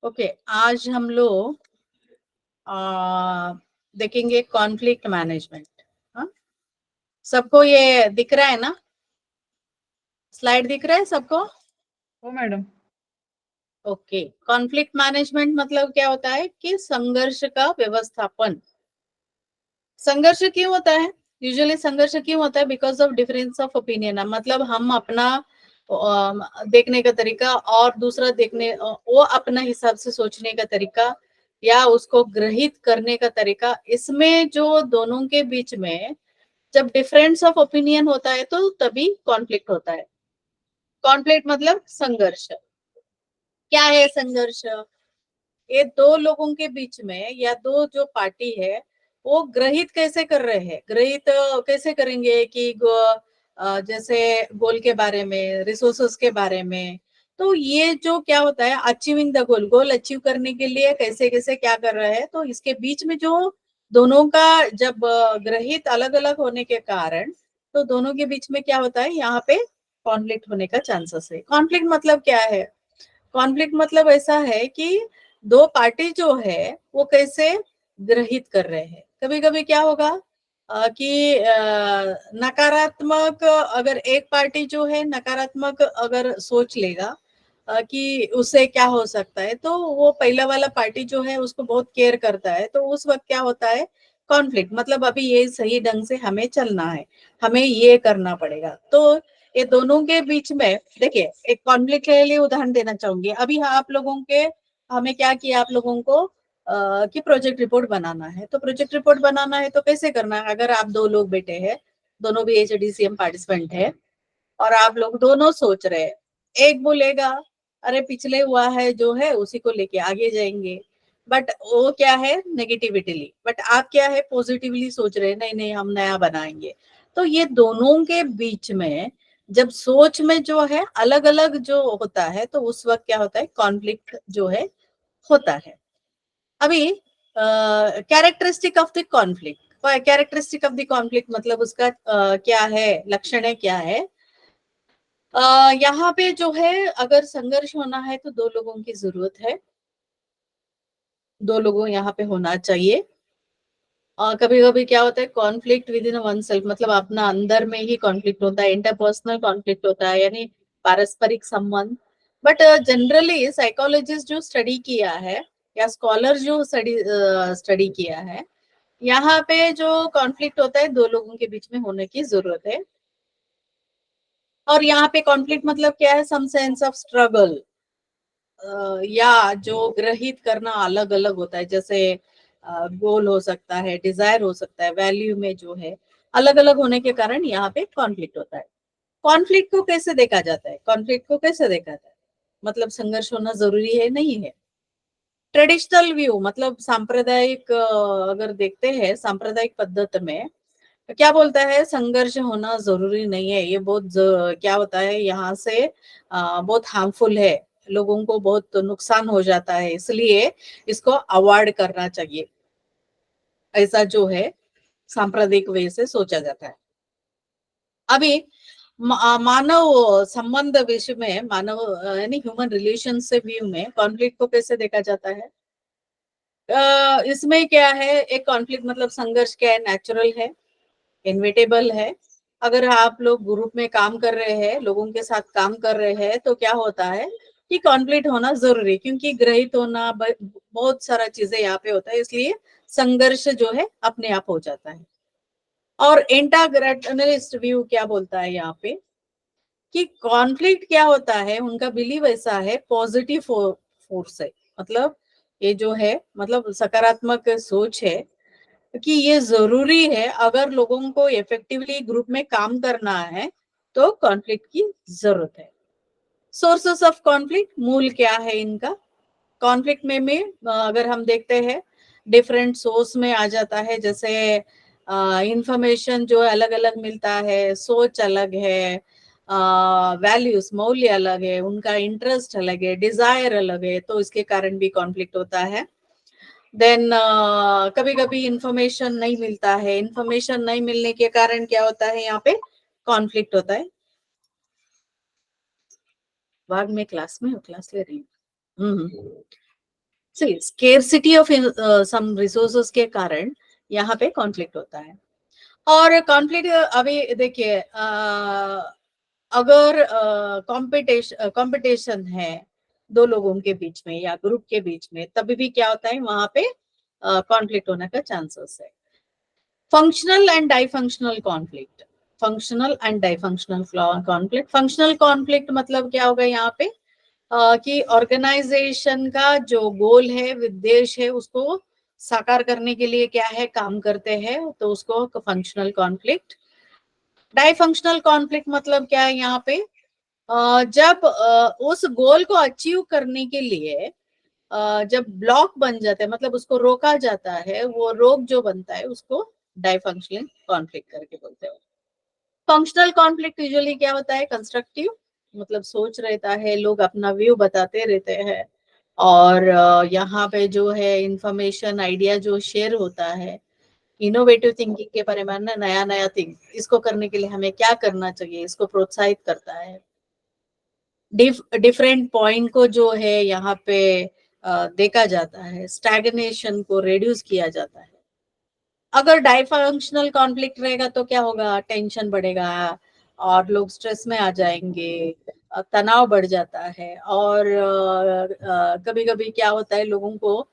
Okay, आज हम लोग देखेंगे कॉन्फ्लिक्ट मैनेजमेंट। हाँ, सबको ये दिख रहा है ना? स्लाइड दिख रहा है सबको? ओ मैडम। ओके, कॉन्फ्लिक्ट मैनेजमेंट मतलब क्या होता है कि संघर्ष का व्यवस्थापन। संघर्ष क्यों होता है? यूजुअली संघर्ष क्यों होता है? Because of difference of opinion. मतलब हम अपना देखने का तरीका और दूसरा देखने वो अपना हिसाब से सोचने का तरीका या उसको ग्रहित करने का तरीका, इसमें जो दोनों के बीच में जब डिफरेंस ऑफ ओपिनियन होता है तो तभी कॉन्फ्लिक्ट होता है। कॉन्फ्लिक्ट मतलब संघर्ष। क्या है संघर्ष? ये दो लोगों के बीच में या दो जो पार्टी है वो ग्रहित कैसे कर रहे हैं, ग्रहित कैसे करेंगे कि जैसे गोल के बारे में, रिसोर्सेस के बारे में। तो ये जो क्या होता है, achieving the goal, goal achieve करने के लिए कैसे कैसे क्या कर रहे हैं, तो इसके बीच में जो दोनों का जब ग्रहित अलग अलग होने के कारण तो दोनों के बीच में क्या होता है, यहाँ पे कॉन्फ्लिक्ट होने का चांसेस है। कॉन्फ्लिक्ट मतलब क्या है? कॉन्फ्लिक्ट मतलब ऐसा है कि दो पार्टी जो है वो कैसे ग्रहित कर रहे हैं। कभी कभी क्या होगा कि नकारात्मक, अगर एक पार्टी जो है नकारात्मक अगर सोच लेगा कि उससे क्या हो सकता है, तो वो पहला वाला पार्टी जो है उसको बहुत केयर करता है, तो उस वक्त क्या होता है, कॉन्फ्लिक्ट। मतलब अभी ये सही ढंग से हमें चलना है, हमें ये करना पड़ेगा। तो ये दोनों के बीच में देखिए, एक कॉन्फ्लिक्ट के लिए उदाहरण देना चाहूंगी। अभी आप लोगों के, हमें क्या किया आप लोगों को कि प्रोजेक्ट रिपोर्ट बनाना है। तो प्रोजेक्ट रिपोर्ट बनाना है तो कैसे करना है? अगर आप दो लोग बैठे हैं, दोनों भी एचडीसीएम पार्टिसिपेंट है और आप लोग दोनों सोच रहे हैं, एक बोलेगा अरे पिछले हुआ है जो है उसी को लेके आगे जाएंगे, बट वो क्या है नेगेटिविटीली, बट आप क्या है पॉजिटिवली सोच रहे हैं, नहीं नहीं हम नया बनाएंगे। तो ये दोनों के बीच में जब सोच में जो है अलग अलग जो होता है तो उस वक्त क्या होता है, कॉन्फ्लिक्ट जो है होता है। अभी characteristic of the conflict, characteristic of the conflict मतलब उसका क्या है, लक्षण है क्या है? यहाँ पे जो है अगर संघर्ष होना है तो दो लोगों की जरूरत है, दो लोगों यहाँ पे होना चाहिए। कभी कभी क्या होता है conflict with in one self, मतलब अपना अंदर में ही कॉन्फ्लिक्ट होता है, इंटरपर्सनल कॉन्फ्लिक्ट होता है, यानी पारस्परिक संबंध। बट जनरली साइकोलॉजिस्ट जो स्टडी किया है या स्कॉलर जो स्टडी स्टडी किया है, यहाँ पे जो कॉन्फ्लिक्ट होता है दो लोगों के बीच में होने की जरूरत है। और यहाँ पे कॉन्फ्लिक्ट मतलब क्या है, सम सेंस ऑफ स्ट्रगल, या जो ग्रहित करना अलग अलग होता है, जैसे गोल हो सकता है, डिजायर हो सकता है, वैल्यू में जो है अलग अलग होने के कारण यहाँ पे कॉन्फ्लिक्ट होता है। कॉन्फ्लिक्ट को कैसे देखा जाता है? कॉन्फ्लिक्ट को कैसे देखा जाता है, मतलब संघर्ष होना जरूरी है नहीं है? ट्रेडिशनल व्यू मतलब सांप्रदायिक, अगर देखते हैं सांप्रदायिक पद्धत में क्या बोलता है, संघर्ष होना जरूरी नहीं है, ये बहुत क्या होता है यहाँ से बहुत हार्मफुल है, लोगों को बहुत नुकसान हो जाता है, इसलिए इसको अवॉइड करना चाहिए, ऐसा जो है सांप्रदायिक वे से सोचा जाता है। अभी मानव संबंध विषय में, मानव यानी ह्यूमन रिलेशन से व्यू में कॉन्फ्लिक्ट को कैसे देखा जाता है? इसमें क्या है, एक कॉन्फ्लिक्ट मतलब संघर्ष क्या है, नेचुरल है, इनविटेबल है। अगर आप लोग ग्रुप में काम कर रहे हैं, लोगों के साथ काम कर रहे हैं, तो क्या होता है कि कॉन्फ्लिक्ट होना जरूरी, क्योंकि ग्रहित होना बहुत सारा चीजें यहाँ पे होता है, इसलिए संघर्ष जो है अपने आप हो जाता है। और एंटागोनिस्ट व्यू क्या बोलता है यहाँ पे कि कॉन्फ्लिक्ट क्या होता है, उनका बिलीव ऐसा है पॉजिटिव फोर्स है, मतलब ये जो है मतलब सकारात्मक सोच है कि ये जरूरी है, अगर लोगों को इफेक्टिवली ग्रुप में काम करना है तो कॉन्फ्लिक्ट की जरूरत है। सोर्सेस ऑफ कॉन्फ्लिक्ट, मूल क्या है इनका? कॉन्फ्लिक्ट में अगर हम देखते हैं डिफरेंट सोर्स में आ जाता है, जैसे इंफॉर्मेशन जो अलग अलग मिलता है, सोच अलग है, वैल्यूज मौल्य अलग है, उनका इंटरेस्ट अलग है, डिजायर अलग है, तो इसके कारण भी कॉन्फ्लिक्ट होता है। देन कभी कभी इंफॉर्मेशन नहीं मिलता है, इंफॉर्मेशन नहीं मिलने के कारण क्या होता है, यहाँ पे कॉन्फ्लिक्ट होता है। बाद में क्लास ले रही हूँ। स्केर्सिटी ऑफ सम रिसोर्सेज के कारण यहाँ पे कॉन्फ्लिक्ट होता है। और कॉन्फ्लिक्ट अभी देखिए, अगर कंपटीशन है दो लोगों के बीच में या ग्रुप के बीच में, तभी भी क्या होता है वहां पे कॉन्फ्लिक्ट होने का चांसेस है। Functional and dysfunctional conflict, functional and dysfunctional conflict. Functional conflict मतलब क्या होगा यहाँ पे, कि ऑर्गेनाइजेशन का जो गोल है, उद्देश्य है, उसको साकार करने के लिए क्या है काम करते हैं, तो उसको फंक्शनल कॉन्फ्लिक्ट। डाइफंक्शनल कॉन्फ्लिक्ट मतलब क्या है यहाँ पे, जब उस गोल को अचीव करने के लिए जब ब्लॉक बन जाता है, मतलब उसको रोका जाता है, वो रोक जो बनता है उसको डाइफंक्शनल कॉन्फ्लिक्ट करके बोलते हैं। फंक्शनल कॉन्फ्लिक्ट यूजुअली क्या होता है, कंस्ट्रक्टिव, मतलब सोच रहता है, लोग अपना व्यू बताते रहते हैं, और यहाँ पे जो है इंफॉर्मेशन आइडिया जो शेयर होता है, इनोवेटिव थिंकिंग के बारे में, नया नया थिंक, इसको करने के लिए हमें क्या करना चाहिए, इसको प्रोत्साहित करता है। डिफरेंट पॉइंट को जो है यहाँ पे देखा जाता है, स्टैग्नेशन को रिड्यूस किया जाता है। अगर डाइफंक्शनल कॉन्फ्लिक्ट रहेगा तो क्या होगा, टेंशन बढ़ेगा और लोग स्ट्रेस में आ जाएंगे, तनाव बढ़ जाता है, और कभी कभी क्या होता है, लोगों को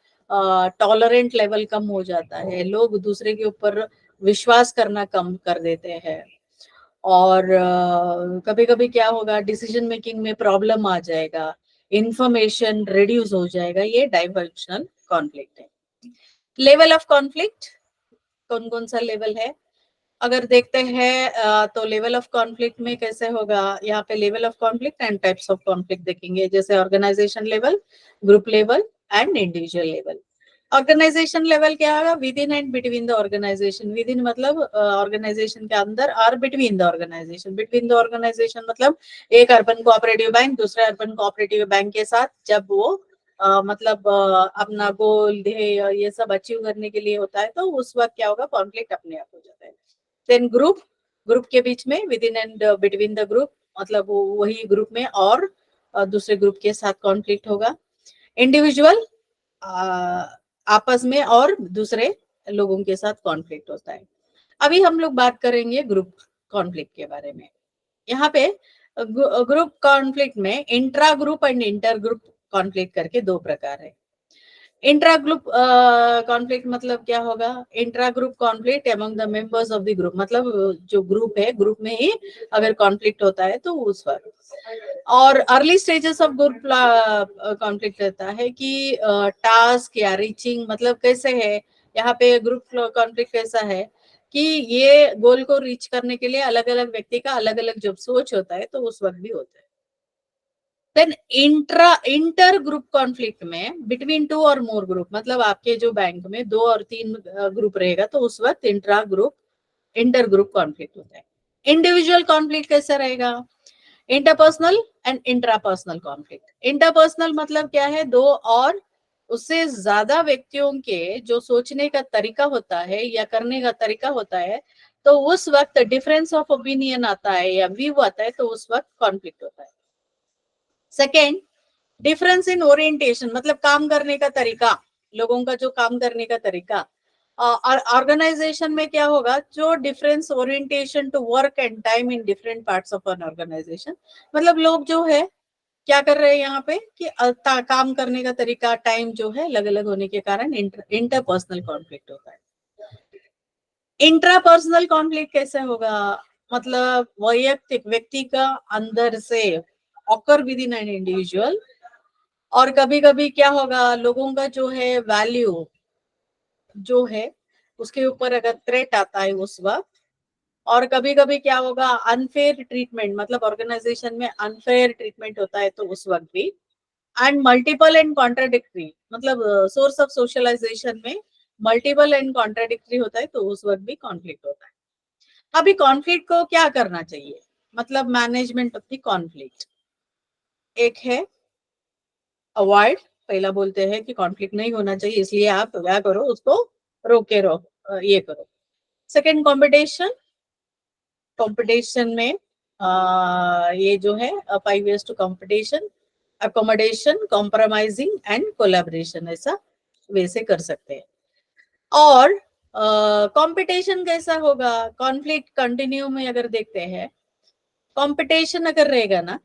टॉलरेंट लेवल कम हो जाता है, लोग दूसरे के ऊपर विश्वास करना कम कर देते हैं, और कभी कभी क्या होगा, डिसीजन मेकिंग में प्रॉब्लम आ जाएगा, इंफॉर्मेशन रिड्यूस हो जाएगा, ये डाइवर्जनल कॉन्फ्लिक्ट है। लेवल ऑफ कॉन्फ्लिक्ट, कौन कौन सा लेवल है अगर देखते हैं, तो लेवल ऑफ कॉन्फ्लिक्ट में कैसे होगा, यहाँ पे level of conflict and types of conflict देखेंगे, जैसे organisation level, group level and individual level. Organisation level क्या होगा, within and between the organisation. Within मतलब ऑर्गेनाइजेशन के अंदर, और between the organisation, between the organisation मतलब एक अर्बन कोऑपरेटिव बैंक दूसरे अर्बन कोऑपरेटिव बैंक के साथ जब वो मतलब अपना गोल ध्येय ये सब अचीव करने के लिए होता है, तो उस वक्त क्या होगा, कॉन्फ्लिक्ट अपने आप हो जाता है। देन ग्रुप, ग्रुप के बीच में, with in and between the group, मतलब वही ग्रुप में और दूसरे ग्रुप के साथ कॉन्फ्लिक्ट होगा। इंडिविजुअल, आपस में और दूसरे लोगों के साथ कॉन्फ्लिक्ट होता है। अभी हम लोग बात करेंगे ग्रुप कॉन्फ्लिक्ट के बारे में। यहाँ पे ग्रुप कॉन्फ्लिक्ट में intra group and inter group conflict करके दो प्रकार है। इंट्रा ग्रुप कॉन्फ्लिक्ट मतलब क्या होगा, intra group conflict among the members of the group, मतलब जो ग्रुप है, ग्रुप में ही अगर कॉन्फ्लिक्ट होता है तो उस वक्त। और early stages of group conflict रहता है कि टास्क या रीचिंग, मतलब कैसे है यहाँ पे ग्रुप कॉन्फ्लिक्ट कैसा है कि ये गोल को रीच करने के लिए अलग अलग व्यक्ति का अलग अलग जब सोच होता है तो उस वक्त भी होता है। देन इंटर ग्रुप कॉन्फ्लिक्ट में बिटवीन टू और मोर ग्रुप, मतलब आपके जो बैंक में दो और तीन ग्रुप रहेगा तो उस वक्त इंटर ग्रुप कॉन्फ्लिक्ट होता है। इंडिविजुअल कॉन्फ्लिक्ट कैसा रहेगा, interpersonal and intrapersonal conflict. Interpersonal मतलब क्या है, दो और उससे ज्यादा व्यक्तियों के जो सोचने का तरीका होता है या करने का तरीका होता है, तो उस वक्त डिफरेंस ऑफ ओपिनियन आता है या व्यू आता है, तो उस वक्त कॉन्फ्लिक्ट होता है। सेकेंड, डिफरेंस इन ओरिएंटेशन, मतलब काम करने का तरीका, लोगों का जो काम करने का तरीका। और ऑर्गेनाइजेशन में क्या होगा, जो difference orientation to work and time in different parts of an organisation, मतलब लोग जो है क्या कर रहे हैं यहाँ पे कि काम करने का तरीका, टाइम जो है अलग अलग होने के कारण इंटरपर्सनल कॉन्फ्लिक्ट होता है। इंट्रापर्सनल कॉन्फ्लिक्ट कैसे होगा, मतलब वैयक्तिक व्यक्ति का अंदर से occur with in an individual, और कभी कभी क्या होगा, लोगों का जो है वैल्यू जो है उसके ऊपर अगर थ्रेट आता है उस वक्त। और कभी कभी क्या होगा, अनफेयर ट्रीटमेंट, मतलब ऑर्गेनाइजेशन में अनफेयर ट्रीटमेंट होता है तो उस वक्त भी। एंड मल्टीपल एंड कॉन्ट्राडिक्टरी, मतलब सोर्स ऑफ सोशलाइजेशन में मल्टीपल एंड कॉन्ट्राडिक्टरी होता है तो उस वक्त भी कॉन्फ्लिक्ट होता है। अभी कॉन्फ्लिक्ट को क्या करना चाहिए, मतलब मैनेजमेंट ऑफ द कॉन्फ्लिक्ट। एक है अवॉइड, पहला बोलते हैं कि कॉन्फ्लिक्ट नहीं होना चाहिए, इसलिए आप क्या करो, उसको रोके रहो, ये करो। सेकंड, कंपटीशन, कंपटीशन में ये जो है 5 years to competition, accommodation, compromising and collaboration, ऐसा वैसे कर सकते हैं। और कंपटीशन कैसा होगा, कॉन्फ्लिक्ट कंटिन्यू में अगर देखते हैं, कंपटीशन अगर रहेगा ना,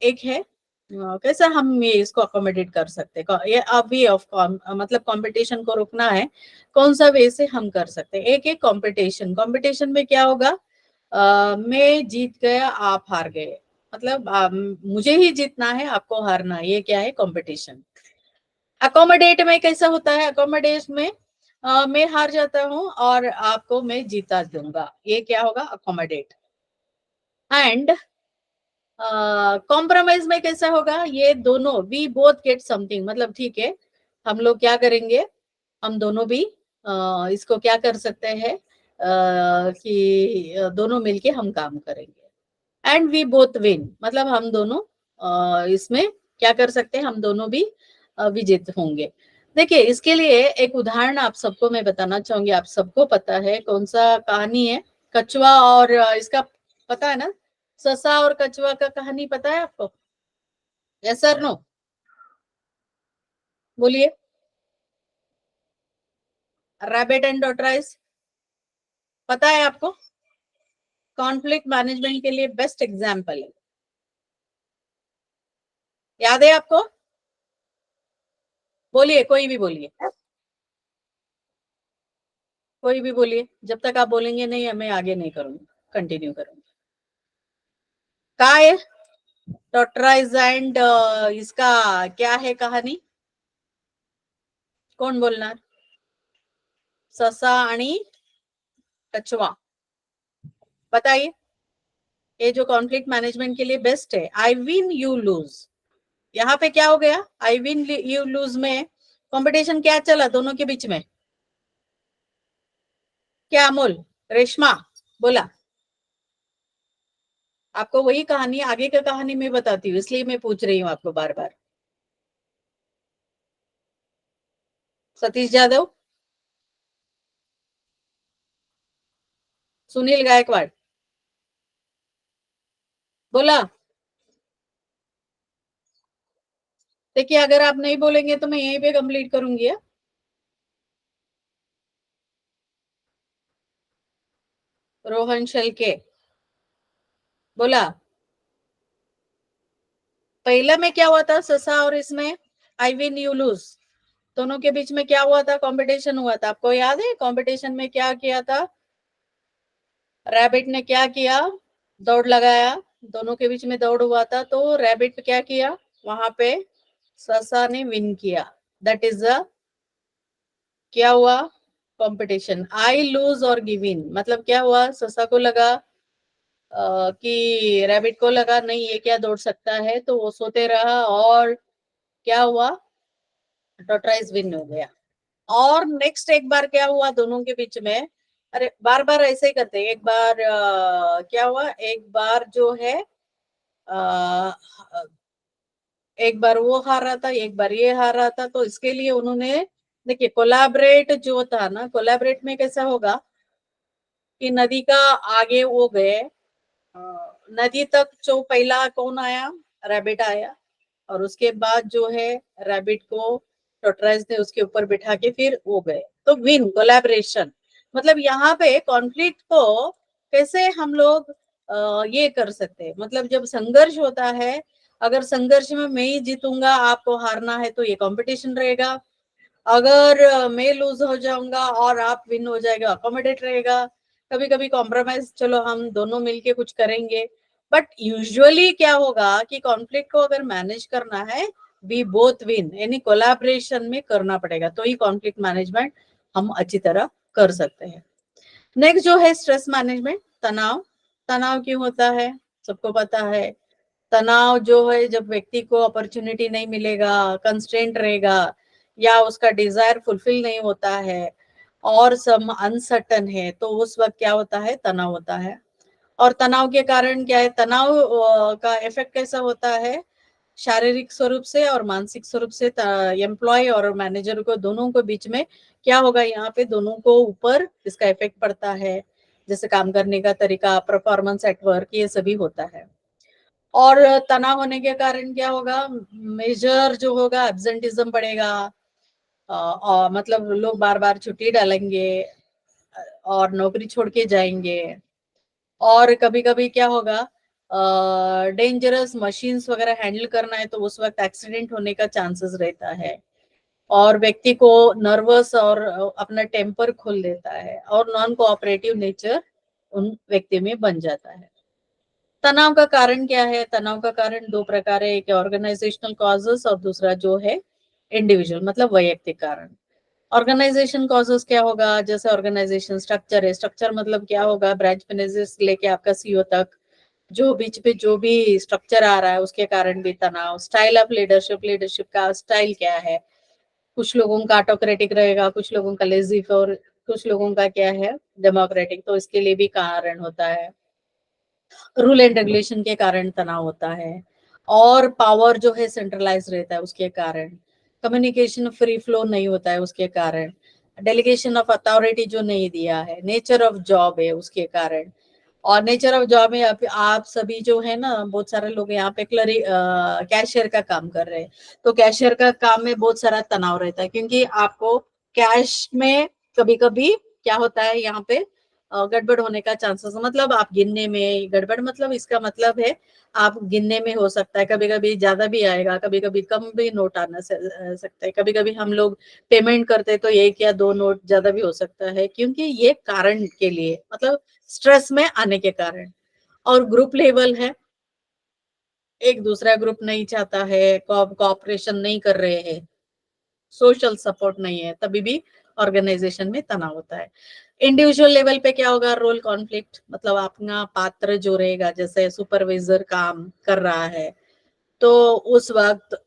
एक है कैसा हम ये इसको अकोमोडेट कर सकते हैं, ये वे ऑफ मतलब कंपटीशन को रोकना है, कौन सा वे से हम कर सकते हैं। एक है कंपटीशन, कंपटीशन में क्या होगा, मैं जीत गया आप हार गए, मतलब मुझे ही जीतना है आपको हारना है, ये क्या है, कंपटीशन। अकोमोडेट में कैसा होता है, अकोमोडेट में मैं हार जाता हूं और आपको मैं जीता दूंगा, ये क्या होगा, अकोमोडेट। एंड कॉम्प्रोमाइज में कैसा होगा, ये दोनों वी बोथ गेट समथिंग, मतलब ठीक है, हम लोग क्या करेंगे, हम दोनों भी इसको क्या कर सकते हैं, कि दोनों मिलके हम काम करेंगे। एंड वी बोथ विन, मतलब हम दोनों इसमें क्या कर सकते हैं, हम दोनों भी विजेत होंगे। देखिए, इसके लिए एक उदाहरण आप सबको मैं बताना चाहूंगी, आप सबको पता है कौन सा कहानी है, कछुआ और इसका, पता है ना, ससा और कछुआ का कहानी पता है आपको, यस सर नो, बोलिए। रैबिट एंड टॉर्टोइस, पता है आपको, कॉन्फ्लिक्ट मैनेजमेंट के लिए बेस्ट एग्जाम्पल है, याद है आपको, बोलिए, कोई भी बोलिए, कोई भी बोलिए, जब तक आप बोलेंगे नहीं मैं आगे नहीं करूंगी, कंटिन्यू करूंगी। का है टॉर्टोइस एंड इसका क्या है कहानी, कोण बोलणार, ससा आणि कछुआ, बताइए। ये जो कॉन्फ्लिक्ट मैनेजमेंट के लिए बेस्ट है, आई विन यू लूज, यहाँ पे क्या हो गया, आई विन यू लूज में कंपटीशन क्या चला दोनों के बीच में, क्या अमोल, रेशमा बोला, आपको वही कहानी, आगे का कहानी मैं बताती हूँ, इसलिए मैं पूछ रही हूँ आपको बार बार। सतीश जाधव, सुनील गायकवाड़, बोला। देखिए, अगर आप नहीं बोलेंगे तो मैं यहीं पे कंप्लीट करूंगी। रोहन शेलके, बोला। पहला में क्या हुआ था, ससा और इसमें आई विन यू लूज, दोनों के बीच में क्या हुआ था, कंपटीशन हुआ था, आपको याद है, कंपटीशन में क्या किया था, रैबिट ने क्या किया, दौड़ लगाया, दोनों के बीच में दौड़ हुआ था, तो रैबिट क्या किया, वहां पे ससा ने विन किया, दैट इज अ क्या हुआ, कंपटीशन। आई लूज और गिव इन, मतलब क्या हुआ, ससा को लगा कि रैबिट को लगा नहीं ये क्या दौड़ सकता है, तो वो सोते रहा, और क्या हुआ, टॉर्टोइस विन हो गया। और नेक्स्ट एक बार क्या हुआ दोनों के बीच में, अरे बार बार ऐसे ही करते हैं, एक बार क्या हुआ, एक बार जो है आ, एक बार वो हार रहा था, एक बार ये हार रहा था, तो इसके लिए उन्होंने, देखिए कोलैबोरेट जो था ना, कोलैबोरेट में कैसा होगा कि नदी का आगे वो गए, नदी तक जो पहला कौन आया, रैबिट आया, और उसके बाद जो है रैबिट को टॉर्टोइस ने उसके ऊपर बिठा के फिर वो गए, तो विन, कोलैबोरेशन। मतलब यहाँ पे कॉन्फ्लिक्ट को कैसे हम लोग ये कर सकते हैं, मतलब जब संघर्ष होता है, अगर संघर्ष में मैं ही जीतूंगा आपको हारना है तो ये कंपटीशन रहेगा, अगर मैं लूज हो जाऊंगा और आप विन हो जाएगा, अकोमोडेट रहेगा। कभी कभी कॉम्प्रोमाइज, चलो हम दोनों मिलके कुछ करेंगे, बट यूजुअली क्या होगा कि कॉन्फ्लिक्ट को अगर मैनेज करना है, वी बोथ विन, यानी कोलैबोरेशन में करना पड़ेगा, तो ही कॉन्फ्लिक्ट मैनेजमेंट हम अच्छी तरह कर सकते हैं। नेक्स्ट जो है स्ट्रेस मैनेजमेंट, तनाव। तनाव क्यों होता है, सबको पता है, तनाव जो है जब व्यक्ति को अपॉर्चुनिटी नहीं मिलेगा, कंस्ट्रेंट रहेगा, या उसका डिजायर फुलफिल नहीं होता है, और सब अनसर्टन है, तो उस वक्त क्या होता है, तनाव होता है। और तनाव के कारण क्या है, तनाव का इफेक्ट कैसा होता है, शारीरिक स्वरूप से और मानसिक स्वरूप से, एम्प्लॉय और मैनेजर को दोनों को बीच में क्या होगा, यहाँ पे दोनों को ऊपर इसका इफेक्ट पड़ता है, जैसे काम करने का तरीका, परफॉर्मेंस एट वर्क, ये सभी होता है। और तनाव होने के कारण क्या होगा, मेजर जो होगा एब्सेंटिज्म बढ़ेगा, और मतलब लोग बार बार छुट्टी डालेंगे और नौकरी छोड़ के जाएंगे। और कभी कभी क्या होगा, डेंजरस मशीन्स वगैरह हैंडल करना है तो उस वक्त एक्सीडेंट होने का चांसेस रहता है, और व्यक्ति को नर्वस और अपना टेम्पर खोल देता है, और नॉन कोऑपरेटिव नेचर उन व्यक्ति में बन जाता है। तनाव का कारण क्या है? तनाव का कारण दो प्रकार है, एक ऑर्गेनाइजेशनल कॉजेस और दूसरा जो है इंडिविजुअल मतलब वैयक्तिक कारण। ऑर्गेनाइजेशन कॉजेस क्या होगा? जैसे ऑर्गेनाइजेशन स्ट्रक्चर है, स्ट्रक्चर मतलब क्या होगा, ब्रांच मैनेजर से लेके आपका सीईओ तक जो बीच पे जो भी स्ट्रक्चर आ रहा है उसके कारण भी तनाव। स्टाइल ऑफ लीडरशिप, लीडरशिप का स्टाइल क्या है, कुछ लोगों का ऑटोक्रेटिक रहेगा, कुछ लोगों का लेजी, और कुछ लोगों का क्या है, डेमोक्रेटिक, तो इसके लिए भी कारण होता है। रूल एंड रेगुलेशन के कारण तनाव होता है, और पावर जो है सेंट्रलाइज रहता है उसके कारण, कम्युनिकेशन फ्री फ्लो नहीं होता है उसके कारण, डेलीगेशन ऑफ अथॉरिटी जो नहीं दिया है, नेचर ऑफ जॉब है उसके कारण। और नेचर ऑफ जॉब में आप सभी जो है ना, बहुत सारे लोग यहाँ पे कैशियर का काम कर रहे हैं, तो कैशियर का काम में बहुत सारा तनाव रहता है, क्योंकि आपको कैश में कभी कभी क्या होता है यहाँ पे, गड़बड़ होने का चांसेस, मतलब आप गिनने में गड़बड़, मतलब इसका मतलब है आप गिनने में हो सकता है, कभी कभी ज्यादा भी आएगा, कभी कभी कम भी नोट आना सकता है, कभी कभी हम लोग पेमेंट करते हैं तो एक या दो नोट ज्यादा भी हो सकता है, क्योंकि ये कारण के लिए मतलब स्ट्रेस में आने के कारण। और ग्रुप लेवल है, एक दूसरा ग्रुप नहीं चाहता है, कोऑपरेशन नहीं कर रहे हैं, सोशल सपोर्ट नहीं है, तभी भी ऑर्गेनाइजेशन में तनाव होता है। इंडिविजुअल लेवल पे क्या होगा, रोल कॉन्फ्लिक्ट, मतलब अपना पात्र जो रहेगा, जैसे सुपरवाइजर काम कर रहा है तो उस वक्त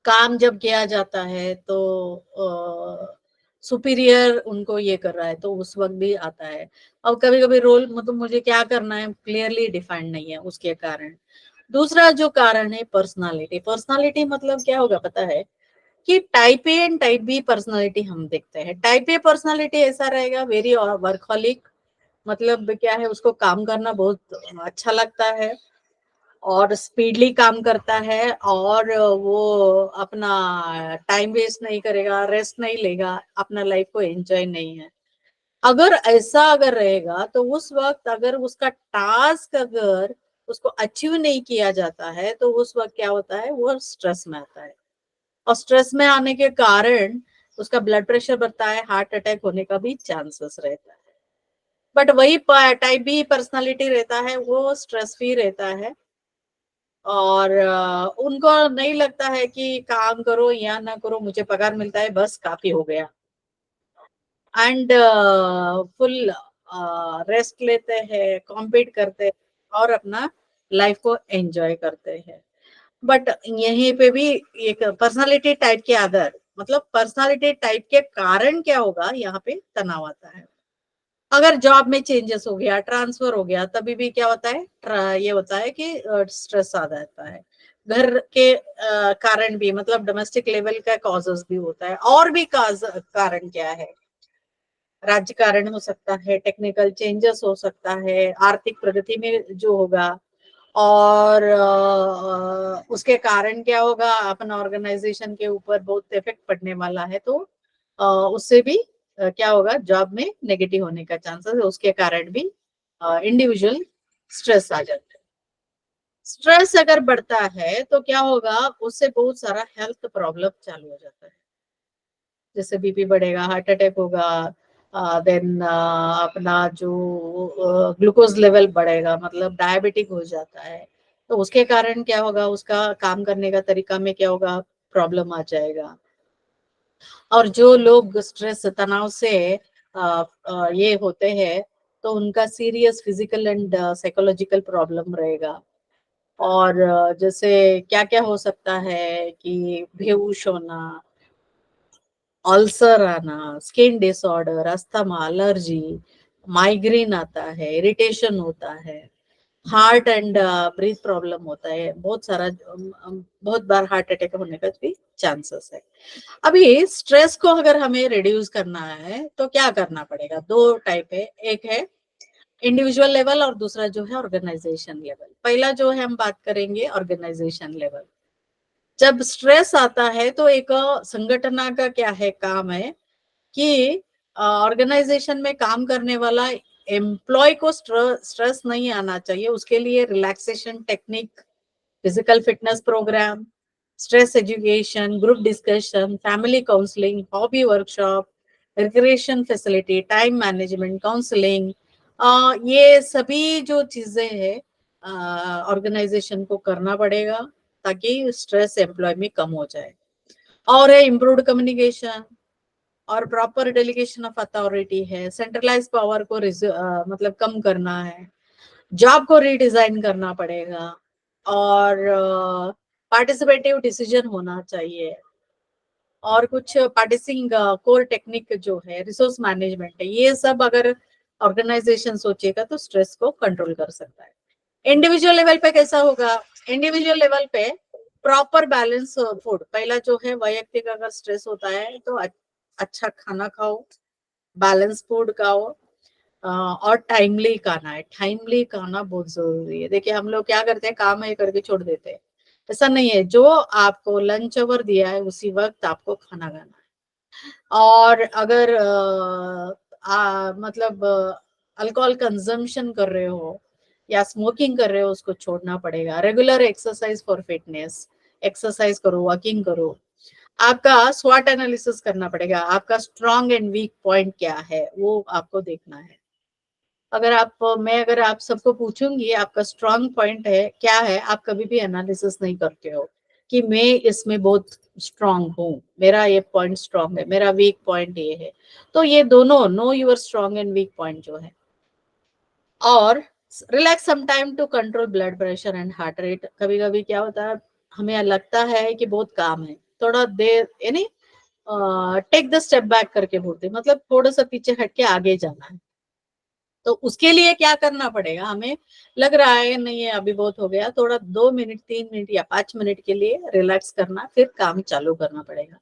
काम जब किया जाता है तो सुपीरियर उनको ये कर रहा है तो उस वक्त भी आता है। अब कभी कभी रोल मतलब मुझे क्या करना है क्लियरली डिफाइंड नहीं है उसके कारण। दूसरा जो कारण है पर्सनालिटी, पर्सनालिटी मतलब क्या होगा पता है कि type A and type B personality हम देखते हैं। टाइप ए पर्सनालिटी ऐसा रहेगा वेरी वर्कहोलिक, मतलब क्या है उसको काम करना बहुत अच्छा लगता है और स्पीडली काम करता है, और वो अपना टाइम वेस्ट नहीं करेगा, रेस्ट नहीं लेगा, अपना लाइफ को एंजॉय नहीं है। अगर ऐसा अगर रहेगा तो उस वक्त अगर उसका टास्क अगर उसको अचीव नहीं किया जाता है तो उस वक्त क्या होता है, वो स्ट्रेस में आता है, और स्ट्रेस में आने के कारण उसका ब्लड प्रेशर बढ़ता है, हार्ट अटैक होने का भी चांसेस रहता है। बट वही टाइप बी पर्सनालिटी रहता है वो स्ट्रेस फ्री रहता है, और उनको नहीं लगता है कि काम करो या ना करो, मुझे पगार मिलता है बस काफी हो गया, एंड फुल रेस्ट लेते हैं, कॉम्पीट करते हैं और अपना लाइफ को एंजॉय करते हैं। बट यहीं पे भी एक पर्सनालिटी टाइप के आधार, मतलब पर्सनालिटी टाइप के कारण क्या होगा, यहाँ पे तनाव आता है। अगर जॉब में चेंजेस हो गया, ट्रांसफर हो गया, तभी भी क्या होता है, ये होता है कि स्ट्रेस आ जाता है। घर के कारण भी, मतलब डोमेस्टिक लेवल का कॉजेस भी होता है। और भी कारण क्या है, राज्य कारण हो सकता है, टेक्निकल चेंजेस हो सकता है, आर्थिक प्रगति में जो होगा, और उसके कारण क्या होगा, अपन ऑर्गेनाइजेशन के ऊपर बहुत इफेक्ट पड़ने वाला है, तो उससे भी क्या होगा, जॉब में नेगेटिव होने का चांसेस है, उसके कारण भी इंडिविजुअल स्ट्रेस आ जाता है। स्ट्रेस अगर बढ़ता है तो क्या होगा, उससे बहुत सारा हेल्थ प्रॉब्लम चालू हो जाता है, जैसे बीपी बढ़ेगा, हार्ट अटैक होगा, देन अपना जो ग्लूकोज लेवल बढ़ेगा, मतलब डायबिटिक हो जाता है, तो उसके कारण क्या होगा, उसका काम करने का तरीका में क्या होगा, प्रॉब्लम आ जाएगा। और जो लोग स्ट्रेस तनाव से ये होते हैं तो उनका serious physical and psychological problem रहेगा। और जैसे क्या क्या हो सकता है कि बेहोश होना, अल्सर आना, skin disorder, asthma, allergy, migraine आता है, इरिटेशन होता है, हार्ट एंड ब्रीथ प्रॉब्लम होता है, बहुत सारा बहुत बार हार्ट अटैक होने का भी चांसेस है। अभी स्ट्रेस को अगर हमें रिड्यूस करना है तो क्या करना पड़ेगा, दो टाइप है, एक है इंडिविजुअल लेवल और दूसरा जो है ऑर्गेनाइजेशन लेवल। पहला जो है हम बात करेंगे ऑर्गेनाइजेशन लेवल। जब स्ट्रेस आता है तो एक संगठन का क्या है काम है कि ऑर्गेनाइजेशन में काम करने वाला एम्प्लॉय को स्ट्रेस नहीं आना चाहिए, उसके लिए relaxation technique, physical fitness programme, stress education, group discussion, family counselling, hobby workshop, recreation facility, time management, counselling, ये सभी जो चीजें हैं ऑर्गेनाइजेशन को करना पड़ेगा ताकि स्ट्रेस एम्प्लॉय में कम हो जाए। और है इम्प्रूव्ड कम्युनिकेशन और प्रॉपर डेलीगेशन ऑफ अथॉरिटी है, सेंट्रलाइज पावर को मतलब कम करना है, जॉब को रीडिजाइन करना पड़ेगा और पार्टिसिपेटिव डिसीजन होना चाहिए और कुछ पार्टिसिंग कोर टेक्निक जो है रिसोर्स मैनेजमेंट है, ये सब अगर ऑर्गेनाइजेशन सोचेगा तो स्ट्रेस को कंट्रोल कर सकता है। इंडिविजुअल लेवल पे कैसा होगा? इंडिविजुअल लेवल पे प्रॉपर बैलेंस फूड, पहला जो है वैयक्तिक अगर स्ट्रेस होता है तो अच्छा खाना खाओ, बैलेंस फूड खाओ और टाइमली खाना है। टाइमली खाना बहुत जरूरी है। देखिए हम लोग क्या करते हैं, काम है करके छोड़ देते हैं, ऐसा नहीं है। जो आपको लंच अवर दिया है उसी वक्त आपको खाना खाना है। और अगर मतलब अल्कोहल कंजम्पशन कर रहे हो या स्मोकिंग कर रहे हो उसको छोड़ना पड़ेगा। Regular exercise for fitness, exercise करो, वॉकिंग करो। आपका स्वॉट एनालिसिस करना पड़ेगा, आपका स्ट्रॉन्ग एंड वीक पॉइंट क्या है वो आपको देखना है। अगर आप सबको पूछूंगी आपका स्ट्रॉन्ग पॉइंट है क्या है, आप कभी भी एनालिसिस नहीं करते हो कि मैं इसमें बहुत स्ट्रांग हूँ, मेरा ये पॉइंट स्ट्रांग है, मेरा वीक पॉइंट ये है। तो ये दोनों, know your strong and weak point जो है। और relax some time to control blood pressure and heart rate. कभी कभी क्या होता है, हमें लगता है कि बहुत काम है, थोड़ा देर यानी टेक द स्टेप बैक करके बोलते हैं, मतलब थोड़ा सा पीछे हट के आगे जाना है। तो उसके लिए क्या करना पड़ेगा, हमें लग रहा है नहीं है अभी बहुत हो गया, थोड़ा 2 मिनट 3 मिनट या 5 मिनट के लिए रिलैक्स करना, फिर काम चालू करना पड़ेगा।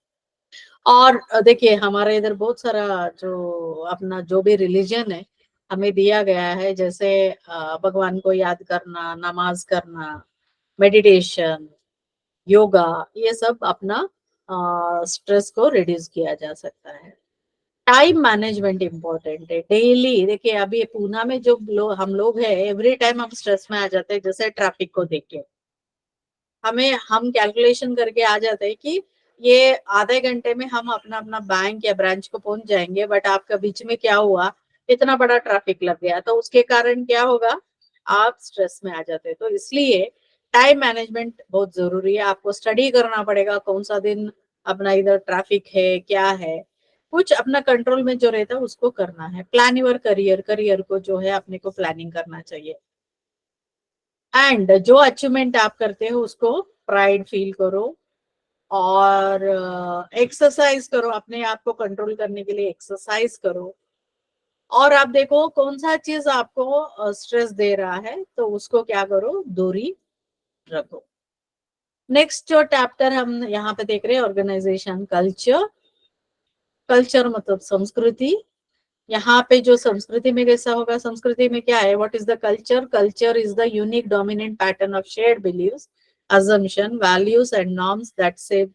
और देखिए हमारे इधर बहुत सारा जो अपना जो भी रिलीजन है हमें दिया गया है, जैसे भगवान को याद करना, नमाज करना, मेडिटेशन, योगा, ये सब अपना स्ट्रेस को रिड्यूस किया जा सकता है। टाइम मैनेजमेंट इम्पोर्टेंट है। डेली देखिए अभी पूना में जो हम लोग हैं, एवरी टाइम हम स्ट्रेस में आ जाते हैं, जैसे ट्रैफिक को देख के हम कैलकुलेशन करके आ जाते हैं कि ये आधे घंटे में हम अपना अपना बैंक या ब्रांच को पहुंच जाएंगे, बट आपका बीच में क्या हुआ, इतना बड़ा ट्रैफिक लग गया, तो उसके कारण क्या होगा, आप स्ट्रेस में आ जाते हैं। तो इसलिए टाइम मैनेजमेंट बहुत जरूरी है। आपको स्टडी करना पड़ेगा कौन सा दिन अपना इधर ट्रैफिक है क्या है, कुछ अपना कंट्रोल में जो रहता है उसको करना है। प्लान योर करियर, करियर को जो है अपने को प्लानिंग करना चाहिए। एंड जो अचीवमेंट आप करते हो उसको प्राइड फील करो और एक्सरसाइज करो, अपने आप को कंट्रोल करने के लिए एक्सरसाइज करो। और आप देखो कौन सा चीज आपको स्ट्रेस दे रहा है तो उसको क्या करो, दूरी रखो। नेक्स्ट जो चैप्टर हम यहाँ पे देख रहे हैं, ऑर्गेनाइजेशन कल्चर। कल्चर मतलब संस्कृति। यहाँ पे जो संस्कृति में कैसा होगा, संस्कृति में क्या है, what is the culture? Culture is the unique dominant pattern of shared beliefs, assumption, values and norms that shape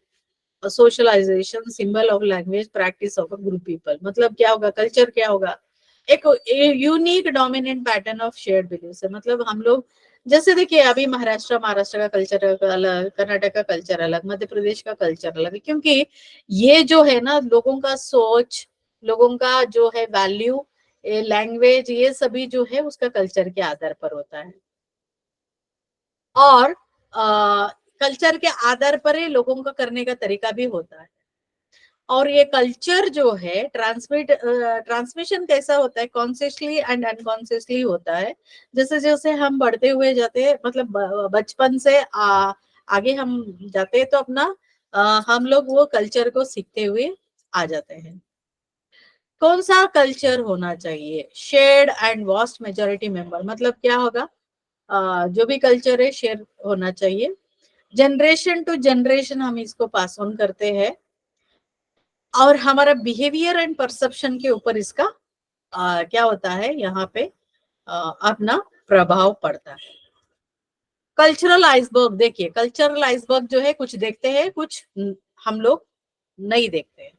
a socialization, symbol of language, practice of a group people। मतलब क्या होगा, कल्चर क्या होगा, एक unique dominant pattern of shared beliefs है। मतलब हम लोग जैसे देखिए अभी महाराष्ट्र का कल्चर अलग, कर्नाटक का कल्चर अलग, मध्य प्रदेश का कल्चर अलग है, क्योंकि ये जो है ना लोगों का सोच, लोगों का जो है वैल्यू, लैंग्वेज, ये सभी जो है उसका कल्चर के आधार पर होता है। और कल्चर के आधार पर ही लोगों का करने का तरीका भी होता है। और ये कल्चर जो है ट्रांसमिशन कैसा होता है, कॉन्शियसली एंड अनकॉन्शियसली होता है। जैसे जैसे हम बढ़ते हुए जाते हैं, मतलब बचपन से आगे हम जाते हैं तो अपना हम लोग वो कल्चर को सीखते हुए आ जाते हैं। कौन सा कल्चर होना चाहिए, shared and vast majority member, मतलब क्या होगा, जो भी कल्चर है शेयर होना चाहिए। जनरेशन टू जनरेशन हम इसको पास ऑन करते हैं और हमारा बिहेवियर एंड परसेप्शन के ऊपर इसका क्या होता है यहाँ पे अपना प्रभाव पड़ता है। कल्चरल आइसबर्ग, देखिए कल्चरल आइसबर्ग जो है, कुछ देखते हैं, कुछ हम लोग नहीं देखते हैं।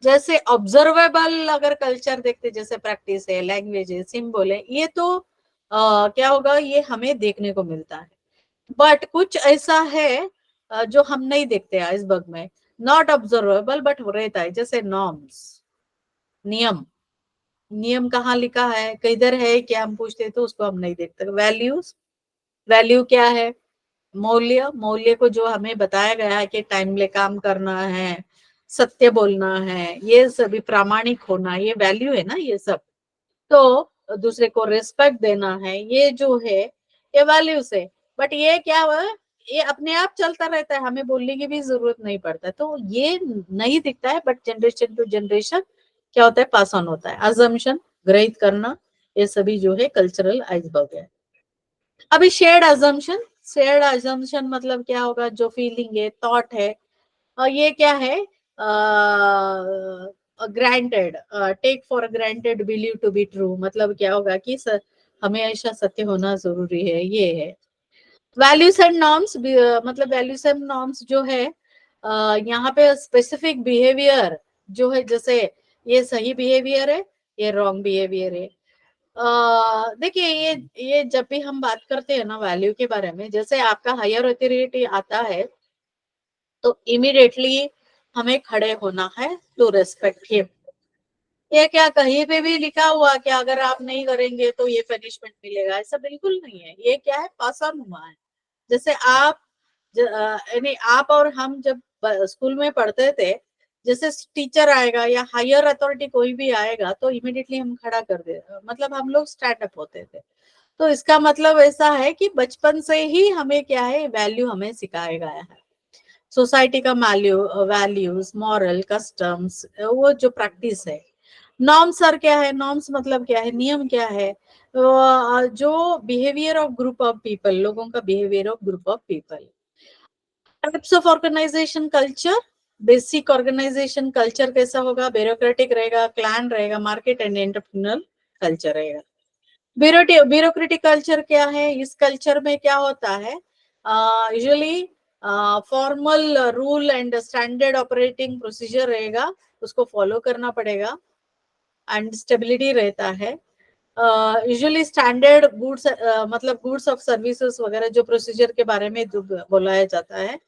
जैसे ऑब्जर्वेबल अगर कल्चर देखते, जैसे प्रैक्टिस है, लैंग्वेज है, सिंबल है, ये तो क्या होगा, ये हमें देखने को मिलता है। बट कुछ ऐसा है जो हम नहीं देखते आइसबर्ग में, नॉट ऑब्जर्वेबल बट रहता है, जैसे नॉर्म्स, नियम। नियम कहाँ लिखा है, किधर है, क्या हम पूछते तो उसको हम नहीं देखते। वैल्यूज, वैल्यू क्या है, मौल्य, मौल्य को जो हमें बताया गया है कि टाइमली काम करना है, सत्य बोलना है, ये सभी प्रामाणिक होना, ये वैल्यू है ना ये सब। तो दूसरे को रिस्पेक्ट देना है, ये जो है ये वैल्यूज है। बट ये क्या हुआ, ये अपने आप चलता रहता है, हमें बोलने की भी जरूरत नहीं पड़ता, तो ये नहीं दिखता है। बट जनरेशन टू जनरेशन क्या होता है, पास ऑन होता है। अजम्पशन, ग्रहित करना, ये सभी जो है कल्चरल आइसबर्ग है। अभी शेयर्ड अजम्पशन, शेयर्ड अजम्पशन मतलब क्या होगा, जो फीलिंग है, थॉट है, और ये क्या है, granted, take for granted, believe to be true, मतलब क्या होगा कि हमेशा सत्य होना जरूरी है, ये है। वैल्यूज एंड नॉर्म्स, मतलब वैल्यूज एंड नॉर्म्स जो है, यहाँ पे स्पेसिफिक बिहेवियर जो है, जैसे ये सही बिहेवियर है, ये रॉन्ग बिहेवियर है। देखिए ये जब भी हम बात करते हैं ना वैल्यू के बारे में, जैसे आपका हायर अथॉरिटी आता है, तो इमीडिएटली हमें खड़े होना है टू रेस्पेक्ट हिम। ये क्या कहीं पे भी लिखा हुआ कि अगर आप नहीं करेंगे तो ये पनिशमेंट मिलेगा, ऐसा बिल्कुल नहीं है। ये क्या है, पास ऑन हुआ है। जैसे आप यानी आप और हम जब स्कूल में पढ़ते थे, जैसे टीचर आएगा या हायर अथॉरिटी कोई भी आएगा, तो इमिडिएटली हम खड़ा कर दे, मतलब हम लोग स्टैंड अप होते थे। तो इसका मतलब ऐसा है कि बचपन से ही हमें क्या है, वैल्यू हमें सिखाया गया है। सोसाइटी का वैल्यू, वैल्यूज, मॉरल कस्टम्स, वो जो प्रैक्टिस है। नॉर्म्स सर क्या है, नॉर्म्स मतलब क्या है, नियम क्या है, जो behaviour of group of people, लोगों का behaviour of group of people. Types of organisation culture, basic organisation culture कैसा होगा, ब्यूरोक्रेटिक रहेगा, क्लैन रहेगा, मार्केट एंड एंटरप्रेन्योरल कल्चर रहेगा। ब्यूरोक्रेटिक कल्चर क्या है, इस कल्चर में क्या होता है, usually formal rule and standard operating procedure रहेगा, उसको फॉलो करना पड़ेगा, एंड स्टेबिलिटी रहता है। यूजुअली स्टैंडर्ड गुड्स, मतलब गुड्स ऑफ सर्विसेज वगैरह जो प्रोसीजर के बारे में बोलाया जाता है।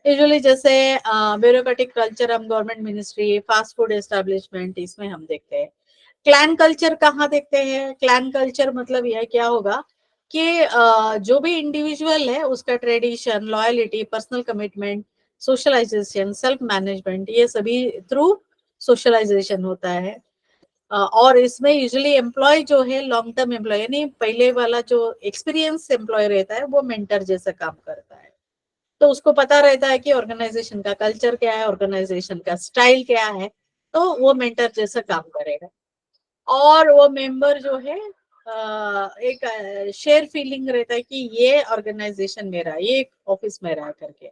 यूजुअली जैसे ब्यूरोक्रेटिक कल्चर हम government ministry, fast food establishment, इसमें हम देखते हैं। क्लैन कल्चर कहाँ देखते हैं, क्लैन कल्चर मतलब यह क्या होगा कि जो भी इंडिविजुअल है उसका tradition, loyalty, personal commitment, socialisation, self management, ये सभी थ्रू सोशलाइजेशन होता है। और इसमें यूजुअली एम्प्लॉय जो है लॉन्ग टर्म एम्प्लॉय, यानी पहले वाला जो एक्सपीरियंस एम्प्लॉय रहता है, वो मेंटर जैसा काम करता है। तो उसको पता रहता है कि ऑर्गेनाइजेशन का कल्चर क्या है, ऑर्गेनाइजेशन का स्टाइल क्या है, तो वो मेंटर जैसा काम करेगा। और वो मेंबर जो है एक शेयर फीलिंग रहता है कि ये ऑर्गेनाइजेशन मेरा, ये ऑफिस मेरा करके।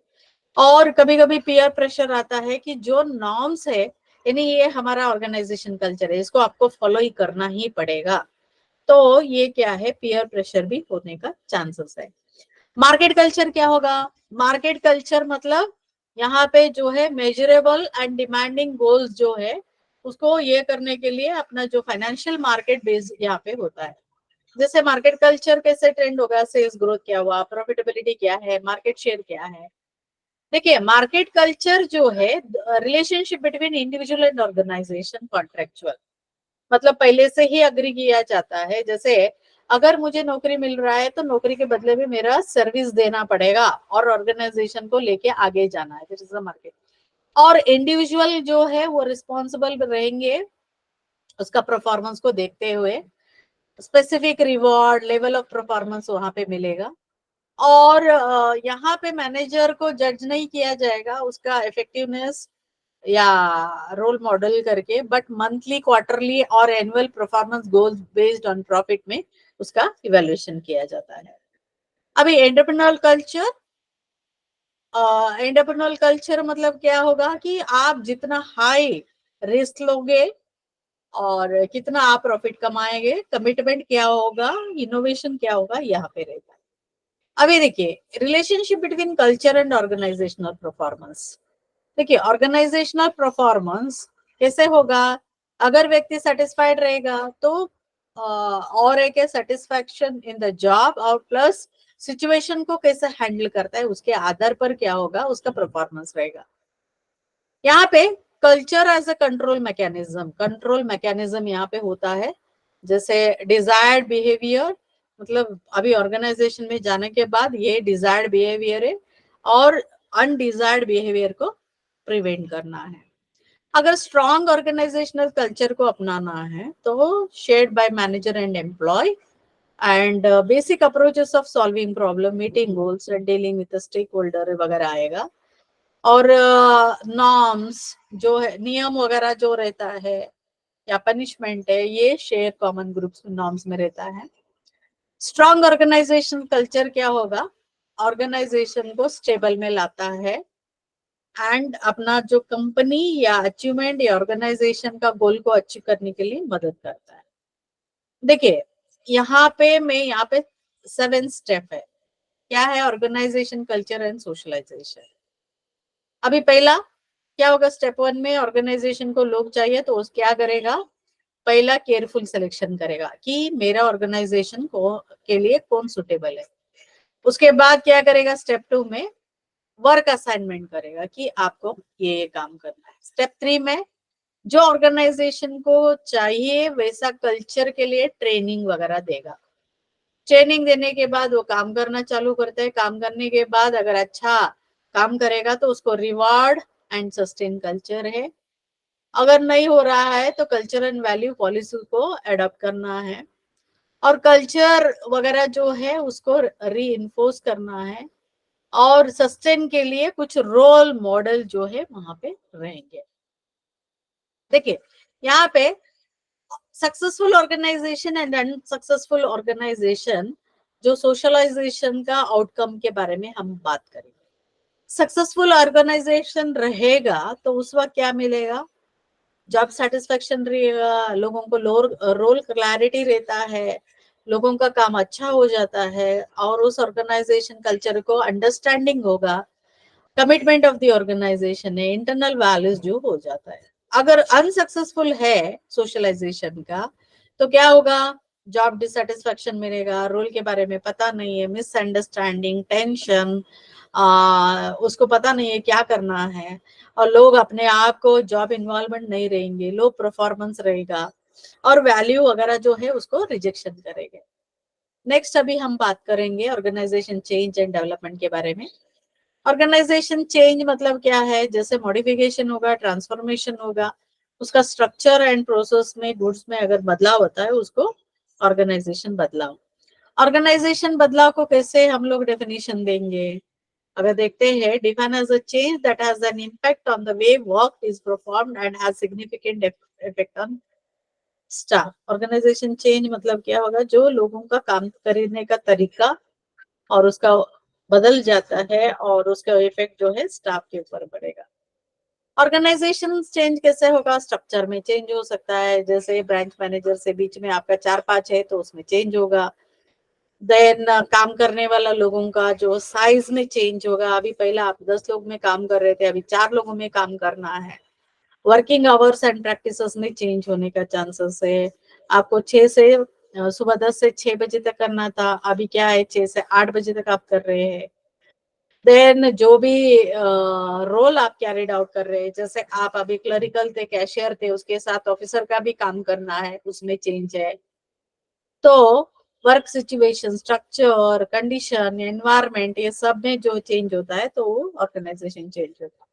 और कभी कभी पीयर प्रेशर आता है कि जो नॉर्म्स है, यानी ये हमारा ऑर्गेनाइजेशन कल्चर है, इसको आपको फॉलो ही करना ही पड़ेगा, तो ये क्या है, पीयर प्रेशर भी होने का चांसेस है। मार्केट कल्चर क्या होगा, मार्केट कल्चर मतलब यहाँ पे जो है मेजरेबल एंड डिमांडिंग गोल्स जो है, उसको ये करने के लिए अपना जो फाइनेंशियल मार्केट बेस यहाँ पे होता है। जैसे मार्केट कल्चर कैसे ट्रेंड होगा, सेल्स ग्रोथ क्या हुआ, प्रॉफिटेबिलिटी क्या है, मार्केट शेयर क्या है। देखिए मार्केट कल्चर जो है, relationship between individual and organisation, contractual, मतलब पहले से ही अग्री किया जाता है। जैसे अगर मुझे नौकरी मिल रहा है, तो नौकरी के बदले में मेरा सर्विस देना पड़ेगा और ऑर्गेनाइजेशन को लेके आगे जाना है, दिस इज द मार्केट। और इंडिविजुअल जो है वो रिस्पॉन्सिबल रहेंगे उसका परफॉर्मेंस को देखते हुए, specific reward, level of performance वहां पे मिलेगा। और यहाँ पे मैनेजर को जज नहीं किया जाएगा उसका इफेक्टिवनेस या रोल मॉडल करके, बट मंथली, क्वार्टरली और annual performance goals based on profit में उसका इवैल्यूएशन किया जाता है। अभी एंटरप्रेन्योरल कल्चर, एंटरप्रेन्योरल कल्चर मतलब क्या होगा कि आप जितना हाई रिस्क लोगे और कितना आप प्रॉफिट कमाएंगे, कमिटमेंट क्या होगा, इनोवेशन क्या होगा, यहाँ पे रहता है। अभी देखिए, relationship between culture and organisational performance. देखिए, ऑर्गेनाइजेशनल परफॉर्मेंस कैसे होगा, अगर व्यक्ति सेटिस्फाइड रहेगा तो और एक है सेटिस्फैक्शन इन द जॉब, और प्लस सिचुएशन को कैसे हैंडल करता है उसके आधार पर क्या होगा, उसका परफॉर्मेंस रहेगा। यहाँ पे culture as a control mechanism यहाँ पे होता है। जैसे डिजायर्ड बिहेवियर, मतलब अभी ऑर्गेनाइजेशन में जाने के बाद ये डिजायर्ड बिहेवियर है, और अनडिजायर्ड बिहेवियर को प्रिवेंट करना है। अगर स्ट्रॉन्ग ऑर्गेनाइजेशनल कल्चर को अपनाना है तो shared by manager and employee, and basic approaches of solving problem, meeting goals and dealing with stakeholder वगैरह आएगा। और नॉर्म्स जो है, नियम वगैरह जो रहता है या पनिशमेंट है, ये शेयर कॉमन ग्रुप्स नॉर्म्स में रहता है। स्ट्रॉन्ग ऑर्गेनाइजेशन कल्चर क्या होगा, ऑर्गेनाइजेशन को स्टेबल में लाता है, एंड अपना जो कंपनी या अचीवमेंट या ऑर्गेनाइजेशन का गोल को अचीव करने के लिए मदद करता है। देखिए, यहाँ पे 7 स्टेप है। क्या है, ऑर्गेनाइजेशन कल्चर एंड सोशलाइजेशन। अभी पहला क्या होगा, स्टेप 1 में ऑर्गेनाइजेशन को लोग चाहिए तो उस क्या करेगा, पहला केयरफुल सिलेक्शन करेगा कि मेरा ऑर्गेनाइजेशन को के लिए कौन सुटेबल है। उसके बाद क्या करेगा, स्टेप 2 में वर्क असाइनमेंट करेगा कि आपको ये काम करना है। स्टेप 3 में जो ऑर्गेनाइजेशन को चाहिए वैसा कल्चर के लिए ट्रेनिंग वगैरह देगा। ट्रेनिंग देने के बाद वो काम करना चालू करता है। काम करने के बाद अगर अच्छा काम करेगा तो उसको रिवार्ड एंड सस्टेन कल्चर है। अगर नहीं हो रहा है तो कल्चर एंड वैल्यू पॉलिसी को अडॉप्ट करना है, और कल्चर वगैरह जो है उसको री इन्फोर्स करना है, और सस्टेन के लिए कुछ रोल मॉडल जो है वहां पे रहेंगे। देखिए, यहाँ पे successful organisation and unsuccessful organisation, जो सोशलाइजेशन का आउटकम के बारे में हम बात करेंगे। सक्सेसफुल ऑर्गेनाइजेशन रहेगा तो उस वक्त क्या मिलेगा, जॉब सेटिस्फेक्शन रहेगा, लोगों को रोल क्लैरिटी रहता है, लोगों का काम अच्छा हो जाता है, और उस ऑर्गेनाइजेशन कल्चर को अंडरस्टैंडिंग होगा, कमिटमेंट ऑफ द ऑर्गेनाइजेशन है, इंटरनल वैल्यूज जो हो जाता है। अगर अनसक्सेसफुल है सोशलाइजेशन का तो क्या होगा, जॉब डिससेटिस्फेक्शन मिलेगा, रोल के बारे में पता नहीं है, मिसअंडरस्टैंडिंग, टेंशन, उसको पता नहीं है क्या करना है, और लोग अपने आप को जॉब इन्वॉल्वमेंट नहीं रहेंगे, लो परफॉर्मेंस रहेगा, और वैल्यू वगैरह जो है उसको रिजेक्शन करेंगे। नेक्स्ट अभी हम बात करेंगे ऑर्गेनाइजेशन चेंज एंड डेवलपमेंट के बारे में। ऑर्गेनाइजेशन चेंज मतलब क्या है, जैसे मॉडिफिकेशन होगा, ट्रांसफॉर्मेशन होगा, उसका स्ट्रक्चर एंड प्रोसेस में, गुड्स में अगर बदलाव होता है उसको ऑर्गेनाइजेशन बदलाव। ऑर्गेनाइजेशन बदलाव को कैसे हम लोग डेफिनेशन देंगे, अगर देखते हैं, define as a change that has an impact on the way work is performed and has significant effect on staff. Organisation change मतलब क्या होगा, जो लोगों का काम करने का तरीका और उसका बदल जाता है, और उसका इफेक्ट जो है स्टाफ के ऊपर पड़ेगा। ऑर्गेनाइजेशन चेंज कैसे होगा, स्ट्रक्चर में चेंज हो सकता है, जैसे ब्रांच मैनेजर से बीच में आपका 4-5 है तो उसमें चेंज होगा। देन काम करने वाला लोगों का जो साइज में चेंज होगा, अभी पहले आप 10 लोग में काम कर रहे थे, अभी 4 लोगों में काम करना है। वर्किंग आवर्स एंड प्रैक्टिसेस में चेंज होने का चांसेस है। आपको 6 से सुबह 10 से 6 बजे तक करना था, अभी क्या है 6 से 8 बजे तक आप कर रहे हैं। देन जो भी रोल आप कैरिड आउट कर रहे हैं, जैसे आप अभी क्लरिकल थे, कैशियर थे, उसके साथ ऑफिसर का भी काम करना है, उसमें चेंज है। तो work situation, structure, condition, environment, ये सब में जो चेंज होता है तो ऑर्गेनाइजेशन चेंज होता है।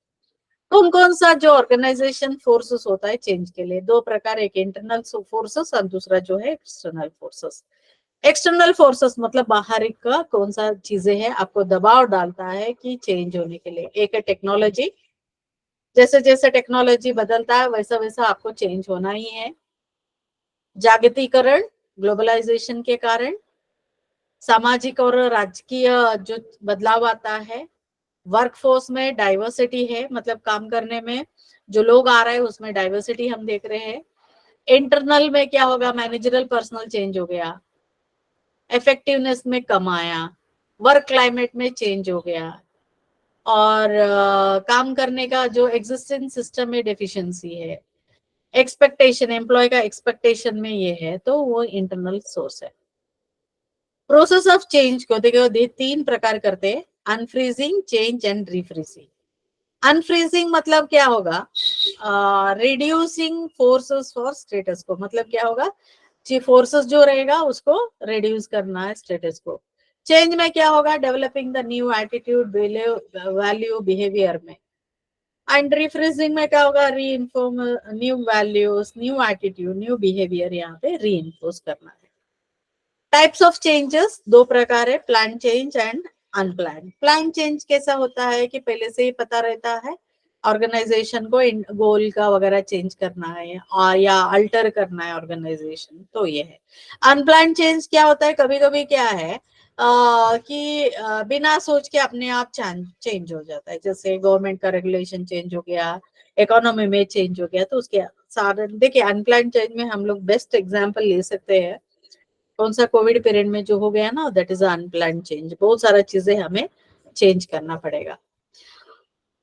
कौन कौन सा जो ऑर्गेनाइजेशन फोर्सेस होता है चेंज के लिए, 2 प्रकार, एक इंटरनल फोर्सेस और दूसरा जो है एक्सटर्नल फोर्सेस। एक्सटर्नल फोर्सेस मतलब बाहर का कौन सा चीजें हैं आपको दबाव डालता है कि चेंज होने के लिए। एक है टेक्नोलॉजी, जैसे जैसे टेक्नोलॉजी बदलता है वैसा वैसा आपको चेंज होना ही है। जागतिकीकरण, ग्लोबलाइजेशन के कारण सामाजिक और राजकीय जो बदलाव आता है। वर्कफोर्स में डाइवर्सिटी है, मतलब काम करने में जो लोग आ रहे हैं उसमें डाइवर्सिटी हम देख रहे हैं। इंटरनल में क्या होगा, मैनेजरल पर्सनल चेंज हो गया, इफेक्टिवनेस में कम आया, वर्क क्लाइमेट में चेंज हो गया, और काम करने का जो एग्जिस्टिंग सिस्टम में डेफिशिएंसी है, एक्सपेक्टेशन, एम्प्लॉय का एक्सपेक्टेशन में ये है, तो वो इंटरनल सोर्स है। प्रोसेस ऑफ चेंज को देखो तीन प्रकार करते हैं, अनफ्रीजिंग, चेंज एंड रीफ्रीजिंग। अनफ्रीजिंग मतलब क्या होगा, रिड्यूसिंग फोर्सेस फॉर स्टेटस को, मतलब क्या होगा, फोर्सेस जो रहेगा उसको रिड्यूस करना है स्टेटस को। चेंज में क्या होगा, developing the new attitude, value, behaviour में। एंड रिफ्रीजिंग में क्या होगा, री inform new values, new attitude, new behaviour यहाँ पे री इन्फोर्स करना है। टाइप्स ऑफ चेंजेस दो प्रकार है, plan change and unplan. Plan change कैसा होता है कि पहले से ही पता रहता है ऑर्गेनाइजेशन को गोल का वगैरह चेंज करना है और या अल्टर करना है ऑर्गेनाइजेशन, तो ये है। अनप्लान चेंज क्या होता है, कभी कभी क्या है कि बिना सोच के अपने आप चेंज हो जाता है, जैसे गवर्नमेंट का रेगुलेशन चेंज हो गया, इकोनॉमी में चेंज हो गया, तो उसके सारे देखिए अनप्लान चेंज में हम लोग बेस्ट एग्जांपल ले सकते हैं, कौन सा, कोविड पीरियड में जो हो गया ना, दैट इज अनप्लान चेंज। बहुत सारा चीजें हमें चेंज करना पड़ेगा।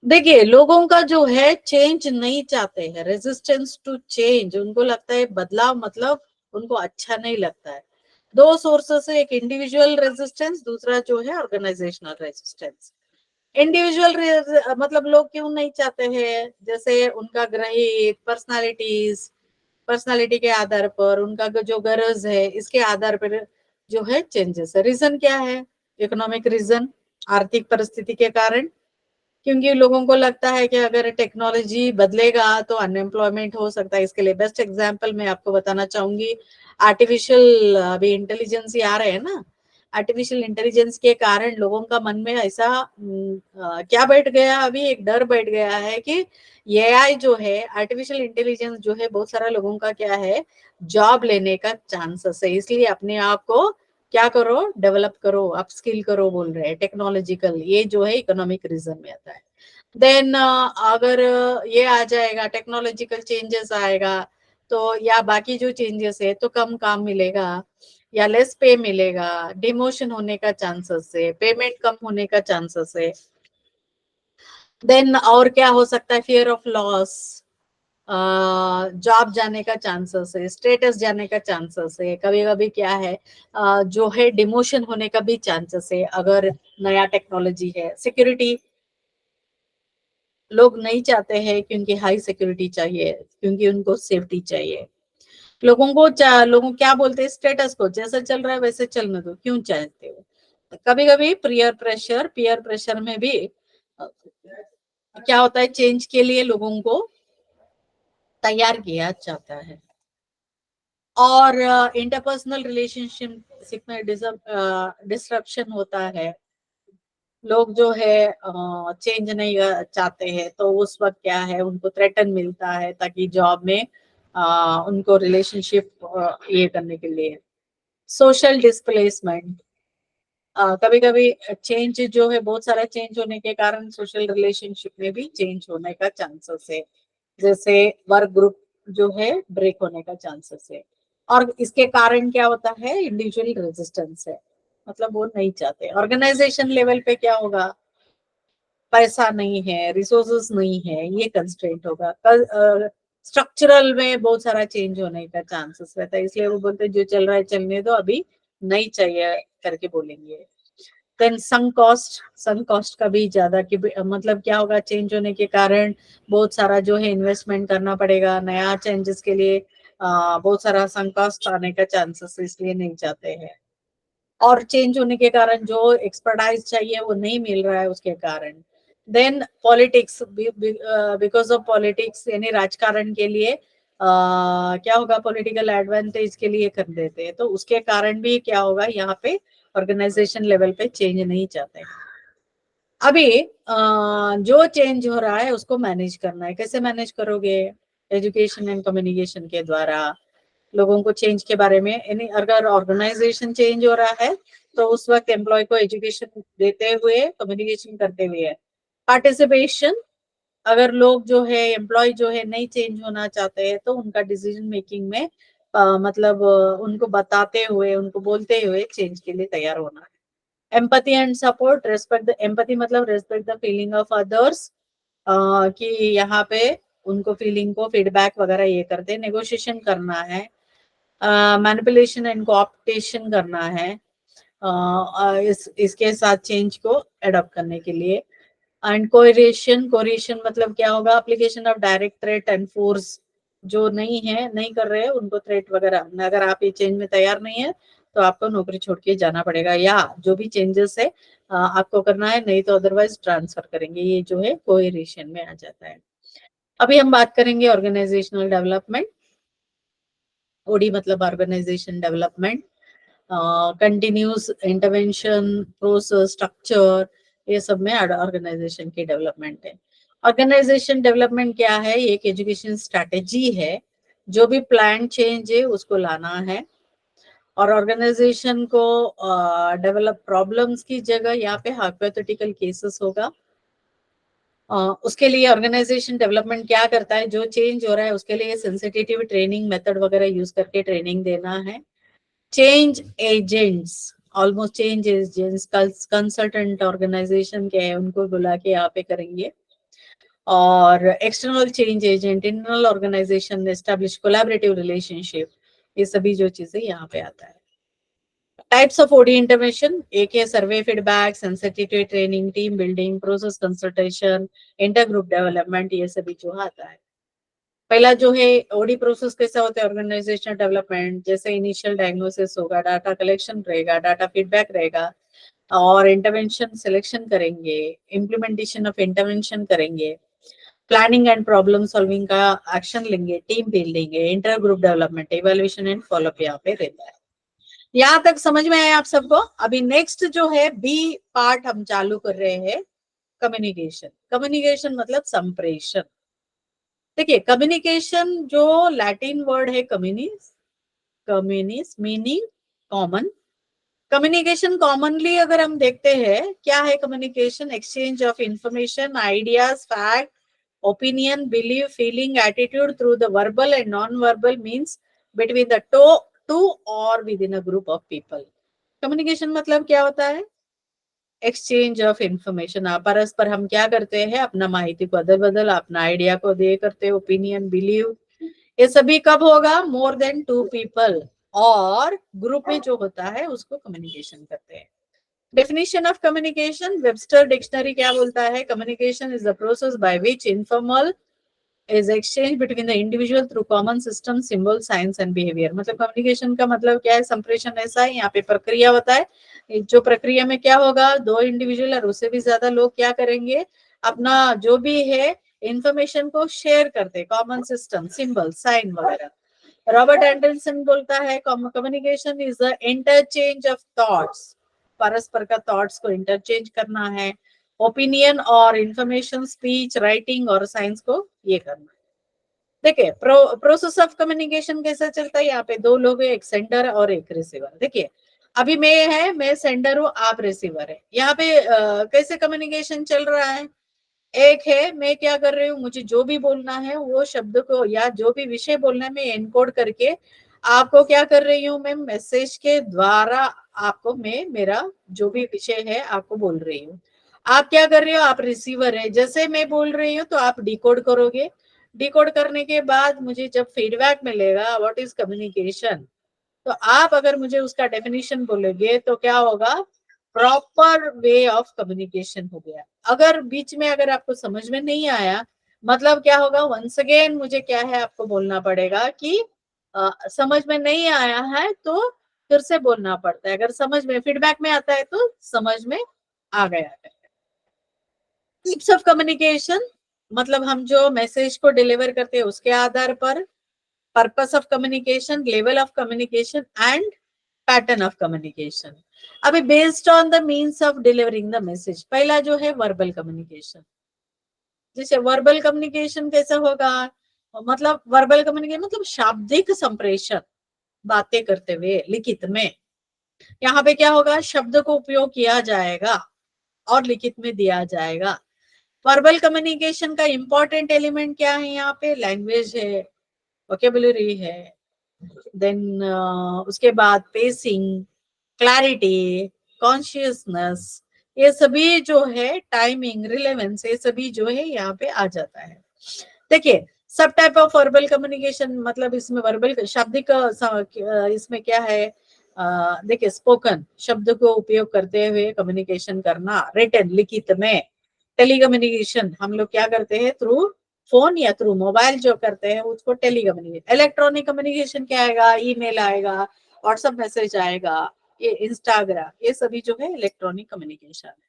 देखिए लोगों का जो है चेंज नहीं चाहते हैं, रेजिस्टेंस टू चेंज, उनको लगता है बदलाव मतलब उनको अच्छा नहीं लगता है। दो सोर्सेस है, एक इंडिविजुअल रेजिस्टेंस, दूसरा जो है ऑर्गेनाइजेशनल रेजिस्टेंस। इंडिविजुअल मतलब लोग क्यों नहीं चाहते हैं, जैसे उनका ग्रहित पर्सनालिटीज, पर्सनालिटी के आधार पर उनका जो गरज है इसके आधार पर जो है चेंजेस है। रीजन क्या है, इकोनॉमिक रीजन, आर्थिक परिस्थिति के कारण, क्योंकि लोगों को लगता है कि अगर टेक्नोलॉजी बदलेगा तो अनएम्प्लॉयमेंट हो सकता है। इसके लिए बेस्ट एग्जांपल मैं आपको बताना चाहूंगी, आर्टिफिशियल अभी इंटेलिजेंस ही आ रहे हैं ना, आर्टिफिशियल इंटेलिजेंस के कारण लोगों का मन में ऐसा क्या बैठ गया, अभी एक डर बैठ गया है कि एआई जो है, आर्टिफिशियल इंटेलिजेंस जो है, बहुत सारा लोगों का क्या है, जॉब लेने का चांसेस है। इसलिए अपने आप को क्या करो, डेवलप करो, अपस्किल करो बोल रहे हैं, टेक्नोलॉजिकल, ये जो है इकोनॉमिक रीजन में आता है। देन अगर ये आ जाएगा, टेक्नोलॉजिकल चेंजेस आएगा, तो या बाकी जो चेंजेस है, तो कम काम मिलेगा या लेस पे मिलेगा, डिमोशन होने का चांसेस है, पेमेंट कम होने का चांसेस है। देन और क्या हो सकता है, फियर ऑफ लॉस, जॉब जाने का चांसेस है, स्टेटस जाने का चांसेस है, कभी कभी क्या है जो है डिमोशन होने का भी चांसेस है अगर नया टेक्नोलॉजी है। सिक्योरिटी लोग नहीं चाहते हैं क्योंकि हाई सिक्योरिटी चाहिए, क्योंकि उनको सेफ्टी चाहिए। लोगों क्या बोलते हैं, स्टेटस को जैसा चल रहा है वैसे चलने दो, क्यों चाहते हो। कभी कभी पीयर प्रेशर में भी क्या होता है, चेंज के लिए लोगों को तैयार किया जाता है। और इंटरपर्सनल रिलेशनशिप में डिसरप्शन होता है, लोग जो है चेंज नहीं चाहते हैं, तो उस वक्त क्या है, उनको थ्रेटन मिलता है ताकि जॉब में उनको रिलेशनशिप ये करने के लिए। सोशल डिस्प्लेसमेंट, कभी कभी चेंज जो है, बहुत सारा चेंज होने के कारण सोशल रिलेशनशिप में भी चेंज होने का चांसेस है, जैसे वर्क ग्रुप जो है ब्रेक होने का चांसेस है। और इसके कारण क्या होता है, इंडिविजुअल रेजिस्टेंस है, मतलब वो नहीं चाहते। ऑर्गेनाइजेशन लेवल पे क्या होगा, पैसा नहीं है, रिसोर्सेस नहीं है, ये कंस्ट्रेंट होगा। स्ट्रक्चरल में बहुत सारा चेंज होने का चांसेस रहता है, इसलिए वो बोलते हैं जो चल रहा है चलने दो, अभी नहीं चाहिए करके बोलेंगे। देन संक कॉस्ट का भी ज्यादा कि मतलब क्या होगा, चेंज होने के कारण बहुत सारा जो है इन्वेस्टमेंट करना पड़ेगा नया चेंजेस के लिए, बहुत सारा संक कॉस्ट आने का चांसेस, इसलिए नहीं चाहते हैं। और चेंज होने के कारण जो एक्सपर्टाइज चाहिए वो नहीं मिल रहा है उसके कारण। Then politics, because of politics यानी राजकारण के लिए क्या होगा, पॉलिटिकल एडवांटेज के लिए कर देते हैं, तो उसके कारण भी क्या होगा, यहाँ पे ऑर्गेनाइजेशन लेवल पे चेंज नहीं चाहते। अभी जो चेंज हो रहा है उसको मैनेज करना है, कैसे मैनेज करोगे, एजुकेशन एंड कम्युनिकेशन के द्वारा लोगों को चेंज के बारे में, यानी अगर ऑर्गेनाइजेशन चेंज हो रहा है तो उस वक्त एम्प्लॉय को एजुकेशन देते हुए, कम्युनिकेशन करते हुए, पार्टिसिपेशन, अगर लोग जो है एम्प्लॉय जो है नहीं चेंज होना चाहते हैं तो उनका डिसीजन मेकिंग में मतलब उनको बताते हुए उनको बोलते हुए चेंज के लिए तैयार होना है। Empathy and support, respect the empathy मतलब respect the feeling of others, कि यहाँ पे उनको फीलिंग को फीडबैक वगैरह ये करते, नेगोशिएशन करना है, मैनिपुलेशन एंड कोऑप्टेशन करना है, इसके साथ चेंज को एडॉप्ट करने के लिए। एंड कोरिएशन, कोरिएशन मतलब क्या होगा, application of direct threat and force, जो नहीं है नहीं कर रहे हैं उनको थ्रेट वगैरह, अगर आप ये चेंज में तैयार नहीं है तो आपको नौकरी छोड़ के जाना पड़ेगा, या जो भी चेंजेस है आपको करना है, नहीं तो अदरवाइज ट्रांसफर करेंगे, ये जो है कोरिएशन में आ जाता है। अभी हम बात करेंगे ऑर्गेनाइजेशनल डेवलपमेंट। ओडी मतलब organisation development, continuous intervention, process, structure, ये सब में ऑर्गेनाइजेशन की डेवलपमेंट है। ऑर्गेनाइजेशन डेवलपमेंट क्या है, ये एक एजुकेशन स्ट्रैटेजी है, जो भी प्लान चेंज है उसको लाना है, और ऑर्गेनाइजेशन को डेवलप प्रॉब्लम्स की जगह यहाँ पे हाइपोथेटिकल केसेस होगा। उसके लिए ऑर्गेनाइजेशन डेवलपमेंट क्या करता है, जो चेंज हो रहा है उसके लिए सेंसिटिव ट्रेनिंग मेथड वगैरह यूज करके ट्रेनिंग देना है। Change agents, almost change agents consultant organisation के हैं, उनको बुला के यहाँ पे करेंगे। और external change agent, internal organisation establish collaborative relationship, ये सभी जो चीजें यहाँ पे आता है। टाइप्स ऑफ ओडी इंटरवेंशन, एक है survey feedback, sensitivity training, team building, process consultation, inter group development, ये सभी जो आता है। पहला जो है ओडी प्रोसेस कैसा होता है ऑर्गेनाइजेशनल डेवलपमेंट, जैसे इनिशियल डायग्नोसिस होगा, डाटा कलेक्शन रहेगा, डाटा फीडबैक रहेगा, और इंटरवेंशन सिलेक्शन करेंगे, इम्प्लीमेंटेशन ऑफ इंटरवेंशन करेंगे, प्लानिंग एंड प्रॉब्लम सॉल्विंग का एक्शन लेंगे, टीम बिल्डिंग है, inter group development, evaluation and follow up यहाँ पे रहता है। यहाँ तक समझ में आया आप सबको? अभी नेक्स्ट जो है बी पार्ट हम चालू कर रहे हैं, कम्युनिकेशन। कम्युनिकेशन मतलब संप्रेषण। देखिए कम्युनिकेशन जो लैटिन वर्ड है communis, communis meaning common. Communication commonly अगर हम देखते हैं क्या है communication, exchange of information, ideas, fact, opinion, believe, feeling, attitude through the verbal and non verbal means between the two और within a group of people. Communication मतलब क्या होता है, एक्सचेंज ऑफ इंफॉर्मेशन, परस्पर हम क्या करते हैं, अपना माहिती को अदल बदल, अपना आइडिया को दे करते, ओपिनियन, बिलीव, ये सभी कब होगा, मोर देन टू पीपल, और ग्रुप में जो होता है उसको कम्युनिकेशन कहते हैं। Definition of communication, Webster dictionary क्या बोलता है, communication is the process by which informal is exchange between the individual through common system, symbol, signs and behavior। मतलब कम्युनिकेशन का मतलब क्या है, संप्रेषण ऐसा है, यहाँ पे प्रक्रिया होता है, जो प्रक्रिया में क्या होगा, दो इंडिविजुअल और उससे भी ज्यादा लोग क्या करेंगे, अपना जो भी है इंफॉर्मेशन को शेयर करते, कॉमन सिस्टम, सिंबल, साइन वगैरह। रॉबर्ट एंडरसन बोलता है communication is the interchange of thoughts, परस्पर का थॉट्स को इंटरचेंज करना है, ओपिनियन और इंफॉर्मेशन, स्पीच, राइटिंग और साइंस को ये करना है। देखिए प्रोसेस ऑफ कम्युनिकेशन कैसा चलता है, यहाँ पे दो लोग हैं, एक सेंडर और एक रिसीवर। देखिए अभी मैं सेंडर हूँ, आप रिसीवर है, यहाँ पे कैसे कम्युनिकेशन चल रहा है, एक है मैं क्या कर रही हूँ, मुझे जो भी बोलना है वो शब्द को या जो भी विषय बोलना है मैं एनकोड करके आपको क्या कर रही हूँ, मैं मैसेज के द्वारा आपको मैं मेरा जो भी विषय है आपको बोल रही हूँ। आप क्या कर रहे हो, आप रिसीवर है, जैसे मैं बोल रही हूँ तो आप डिकोड करोगे, डिकोड करने के बाद मुझे जब फीडबैक मिलेगा व्हाट इज कम्युनिकेशन, तो आप अगर मुझे उसका डेफिनेशन बोलोगे तो क्या होगा, प्रॉपर वे ऑफ कम्युनिकेशन हो गया। अगर बीच में अगर आपको समझ में नहीं आया, मतलब क्या होगा, वंस अगेन मुझे क्या है आपको बोलना पड़ेगा कि समझ में नहीं आया है तो फिर से बोलना पड़ता है, अगर समझ में फीडबैक में आता है तो समझ में आ गया है। टाइप्स ऑफ कम्युनिकेशन मतलब हम जो मैसेज को डिलीवर करते हैं उसके आधार पर, purpose of communication, level of communication and pattern of communication. अभी based on the means of delivering the message, पहला जो है वर्बल कम्युनिकेशन। जैसे वर्बल कम्युनिकेशन कैसा होगा, मतलब वर्बल कम्युनिकेशन मतलब शाब्दिक संप्रेषण, बातें करते हुए लिखित में, यहाँ पे क्या होगा, शब्द को उपयोग किया जाएगा और लिखित में दिया जाएगा। वर्बल कम्युनिकेशन का इंपॉर्टेंट एलिमेंट क्या है यहाँ पे? लैंग्वेज है, वोकेबुलरी है, देन उसके बाद पेसिंग, क्लैरिटी, कॉन्शियसनेस, ये सभी जो है, टाइमिंग, रिलेवेंस, ये सभी जो है यहाँ पे आ जाता है। देखिए, सब टाइप ऑफ वर्बल कम्युनिकेशन, मतलब इसमें वर्बल शाब्दिक इसमें क्या है, देखिए, स्पोकन शब्द को उपयोग करते हुए कम्युनिकेशन करना, रिटन लिखित में, टेलीकम्युनिकेशन हम लोग क्या करते हैं, थ्रू फोन या थ्रू मोबाइल जो करते हैं उसको टेलीकम्युनिकेशन। इलेक्ट्रॉनिक कम्युनिकेशन क्या आएगा? ईमेल आएगा, व्हाट्सएप मैसेज आएगा, ये इंस्टाग्राम, ये सभी जो है इलेक्ट्रॉनिक कम्युनिकेशन है।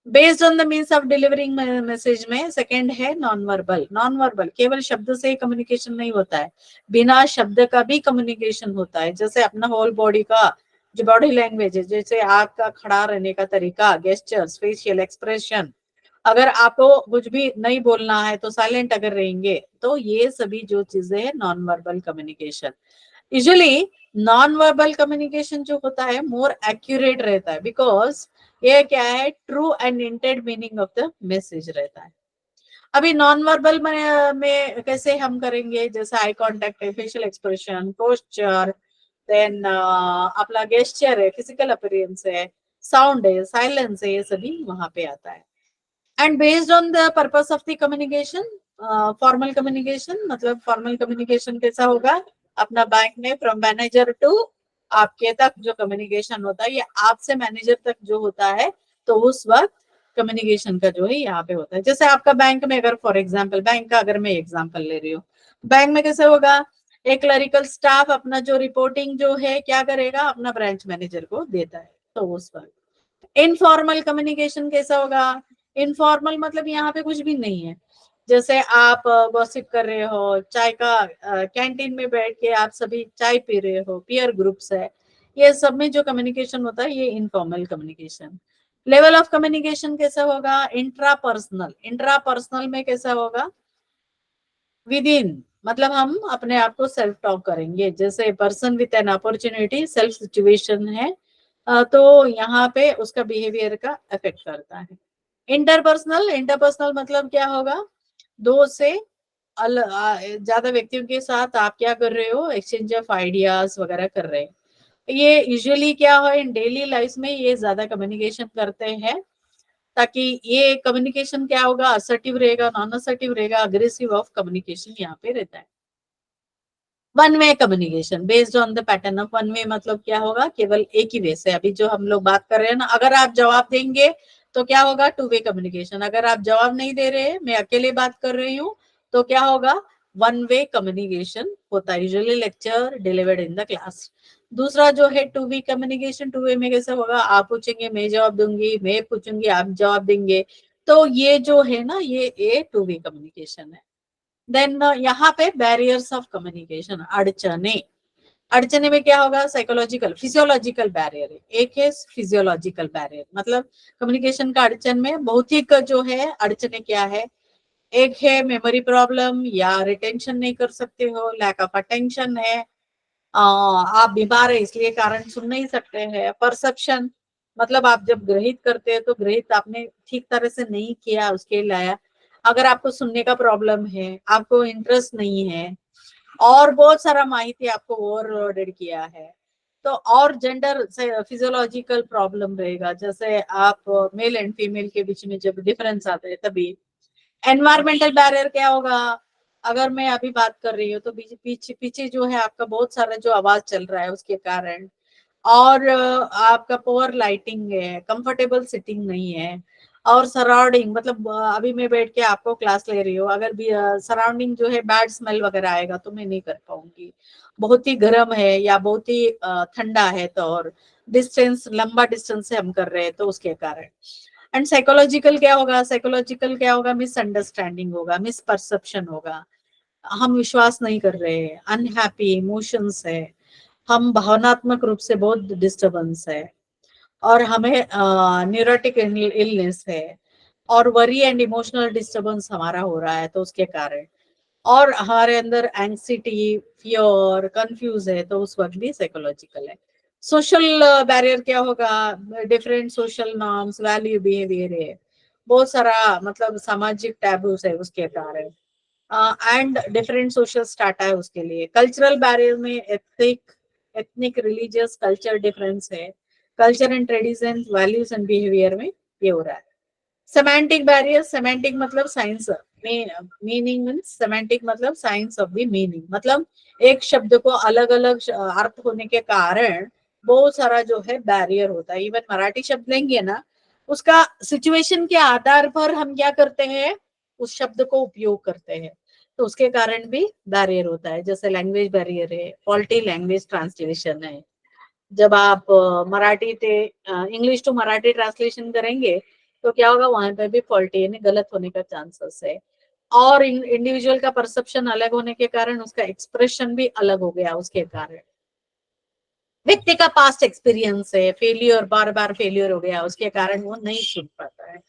Based on the means of delivering message में सेकंड है नॉन वर्बल। नॉन वर्बल केवल शब्द से ही कम्युनिकेशन नहीं होता है, बिना शब्द का भी कम्युनिकेशन होता है। जैसे अपना होल बॉडी का जो बॉडी लैंग्वेज है, जैसे आपका खड़ा रहने का तरीका, गेस्चर्स, फेशियल एक्सप्रेशन, अगर आपको कुछ भी नहीं बोलना है तो साइलेंट अगर रहेंगे, तो ये सभी जो चीजें हैं non verbal communication. Usually non verbal communication जो होता है मोर एक्यूरेट रहता है, बिकॉज ये क्या है, true and intend meaning of the message रहता है। अभी नॉन वर्बल में कैसे हम करेंगे, जैसे आई कांटेक्ट है, फेशियल एक्सप्रेशन, पोस्चर, देन अपना गेस्चर है, फिजिकल अपीयरेंस है, साउंड है, साइलेंस है, ये सभी वहां पे आता है। And based on the purpose of the communication, formal communication, मतलब फॉर्मल कम्युनिकेशन कैसा होगा, अपना बैंक में फ्रॉम मैनेजर टू आपके तक जो कम्युनिकेशन होता है, ये आपसे मैनेजर तक जो होता है, तो उस वक्त कम्युनिकेशन का जो है यहाँ पे होता है। जैसे आपका बैंक में, अगर फॉर एग्जाम्पल बैंक का अगर मैं एग्जाम्पल ले रही हूँ, बैंक में कैसे होगा, एक क्लरिकल स्टाफ अपना जो रिपोर्टिंग जो है क्या करेगा, अपना ब्रांच मैनेजर को देता है, तो उस वक्त। इनफॉर्मल कम्युनिकेशन कैसा होगा, इनफॉर्मल मतलब यहाँ पे कुछ भी नहीं है, जैसे आप गॉसिप कर रहे हो, चाय का कैंटीन में बैठ के आप सभी चाय पी रहे हो, पीयर ग्रुप्स है, ये सब में जो कम्युनिकेशन होता है ये informal communication. Level of communication कैसा होगा, इंट्रा पर्सनल। इंट्रा पर्सनल में कैसा होगा, विद इन, मतलब हम अपने आप को सेल्फ टॉक करेंगे, जैसे person with an opportunity, self situation है, तो यहाँ पे उसका बिहेवियर का इफेक्ट करता है। इंटरपर्सनल, इंटरपर्सनल मतलब क्या होगा, दो से ज्यादा व्यक्तियों के साथ आप क्या कर रहे हो, एक्सचेंज ऑफ आइडियाज वगैरह कर रहे हैं। ये यूजुअली क्या है, इन डेली लाइफ में ये ज्यादा कम्युनिकेशन करते हैं, ताकि ये कम्युनिकेशन क्या होगा, असर्टिव रहेगा, नॉन असर्टिव रहेगा, अग्रेसिव ऑफ कम्युनिकेशन यहाँ पे रहता है। One way communication, based on the pattern of one way, मतलब क्या होगा, केवल एक ही वे से। अभी जो हम लोग बात कर रहे हैं ना, अगर आप जवाब देंगे तो क्या होगा, टू वे कम्युनिकेशन। अगर आप जवाब नहीं दे रहे, मैं अकेले बात कर रही हूँ, तो क्या होगा, वन वे कम्युनिकेशन होता है, usually lecture delivered in the class. दूसरा जो है two way communication, two way में कैसे होगा, आप पूछेंगे मैं जवाब दूंगी, मैं पूछूंगी आप जवाब देंगे, तो ये जो है ना, ये टू वे कम्युनिकेशन है। देन यहाँ पे बैरियर्स ऑफ कम्युनिकेशन, अड़चने। अड़चने में क्या होगा, साइकोलॉजिकल, फिजियोलॉजिकल बैरियर है, एक है फिजियोलॉजिकल बैरियर, मतलब कम्युनिकेशन का अड़चन में भौतिक जो है अड़चने क्या है, एक है मेमोरी प्रॉब्लम, या रिटेंशन नहीं कर सकते हो, लैक ऑफ अटेंशन है, आप बीमार है इसलिए कारण सुन नहीं सकते हैं। परसेप्शन, मतलब आप जब ग्रहित करते हैं तो ग्रहित आपने ठीक तरह से नहीं किया, उसके लिए अगर आपको सुनने का प्रॉब्लम है, आपको इंटरेस्ट नहीं है, और बहुत सारा माहिती आपको ओवरलोडेड किया है, तो और जेंडर फिजियोलॉजिकल प्रॉब्लम रहेगा, जैसे आप मेल एंड फीमेल के बीच में जब डिफरेंस आता है तभी। एनवायरमेंटल बैरियर क्या होगा, अगर मैं अभी बात कर रही हूँ तो पीछे पीछे जो है आपका बहुत सारा जो आवाज चल रहा है उसके कारण, और आपका पुअर लाइटिंग है, कंफर्टेबल सिटिंग नहीं है, और सराउंडिंग, मतलब अभी मैं बैठ के आपको क्लास ले रही हूँ, अगर भी सराउंडिंग जो है बैड स्मेल वगैरह आएगा तो मैं नहीं कर पाऊंगी, बहुत ही गर्म है या बहुत ही ठंडा है, तो और डिस्टेंस, लंबा डिस्टेंस से हम कर रहे हैं तो उसके कारण। एंड साइकोलॉजिकल क्या होगा, साइकोलॉजिकल क्या होगा, मिसअंडरस्टैंडिंग होगा, मिसपरसेप्शन होगा, हम विश्वास नहीं कर रहे हैं, अनहैप्पी इमोशंस है, हम भावनात्मक रूप से बहुत डिस्टरबेंस है, और हमें न्यूरोटिक इलनेस है, और वरी एंड इमोशनल डिस्टरबेंस हमारा हो रहा है तो उसके कारण, और हमारे अंदर एंग्जाइटी, फियर, कंफ्यूज है, तो उस वक्त भी साइकोलॉजिकल है। सोशल बैरियर क्या होगा, different social norms, value, behaviour है, बहुत सारा मतलब सामाजिक टैबूज है उसके कारण, एंड डिफरेंट सोशल स्टाटा है उसके लिए। कल्चरल बैरियर में एथनिक रिलीजियस कल्चर डिफरेंस है, culture and tradition values and behaviour में ये हो रहा है। सेमेंटिक बैरियर, सेमेंटिक मतलब साइंस, मीनिंग मीन्स सेमेंटिक मतलब साइंस ऑफ द मीनिंग, मतलब एक शब्द को अलग अलग अर्थ होने के कारण बहुत सारा जो है बैरियर होता है। इवन मराठी शब्द लेंगे ना, उसका सिचुएशन के आधार पर हम क्या करते हैं, उस शब्द को उपयोग करते हैं, तो उसके कारण भी बैरियर होता है। जैसे लैंग्वेज बैरियर है, फॉल्टी लैंग्वेज ट्रांसलेशन है। जब आप मराठी से इंग्लिश टू मराठी ट्रांसलेशन करेंगे तो क्या होगा, वहां पे भी फॉल्टी यानी गलत होने का चांसेस है। और इंडिविजुअल का परसेप्शन अलग होने के कारण उसका एक्सप्रेशन भी अलग हो गया, उसके कारण व्यक्ति का पास्ट एक्सपीरियंस है, फेलियर बार बार फेलियर हो गया, उसके कारण वो नहीं सुन पाता है।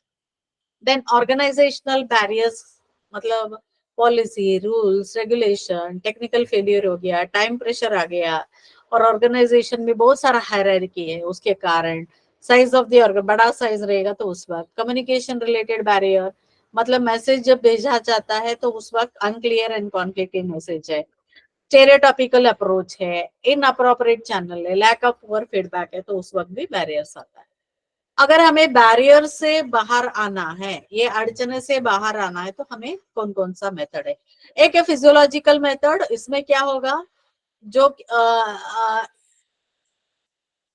देन ऑर्गेनाइजेशनल बैरियर्स, मतलब policy rules regulation technical failure हो गया, टाइम प्रेशर आ गया, और ऑर्गेनाइजेशन में बहुत सारा हायरार्की है उसके कारण। साइज ऑफ द बड़ा साइज रहेगा तो उस वक्त कम्युनिकेशन रिलेटेड बैरियर, मतलब मैसेज जब भेजा जाता है तो उस वक्त अनक्लियर एंड कॉन्फ्लिक्टिंग मैसेज है, स्टेरियोटाइपिकल अप्रोच है, इनअप्रोप्रिएट चैनल है, लैक ऑफ पुअर फीडबैक है, तो उस वक्त भी बैरियर्स आता है। अगर हमें बैरियर से बाहर आना है, ये अड़चने से बाहर आना है, तो हमें कौन कौन सा मेथड है। एक है फिजियोलॉजिकल मेथड, इसमें क्या होगा, जो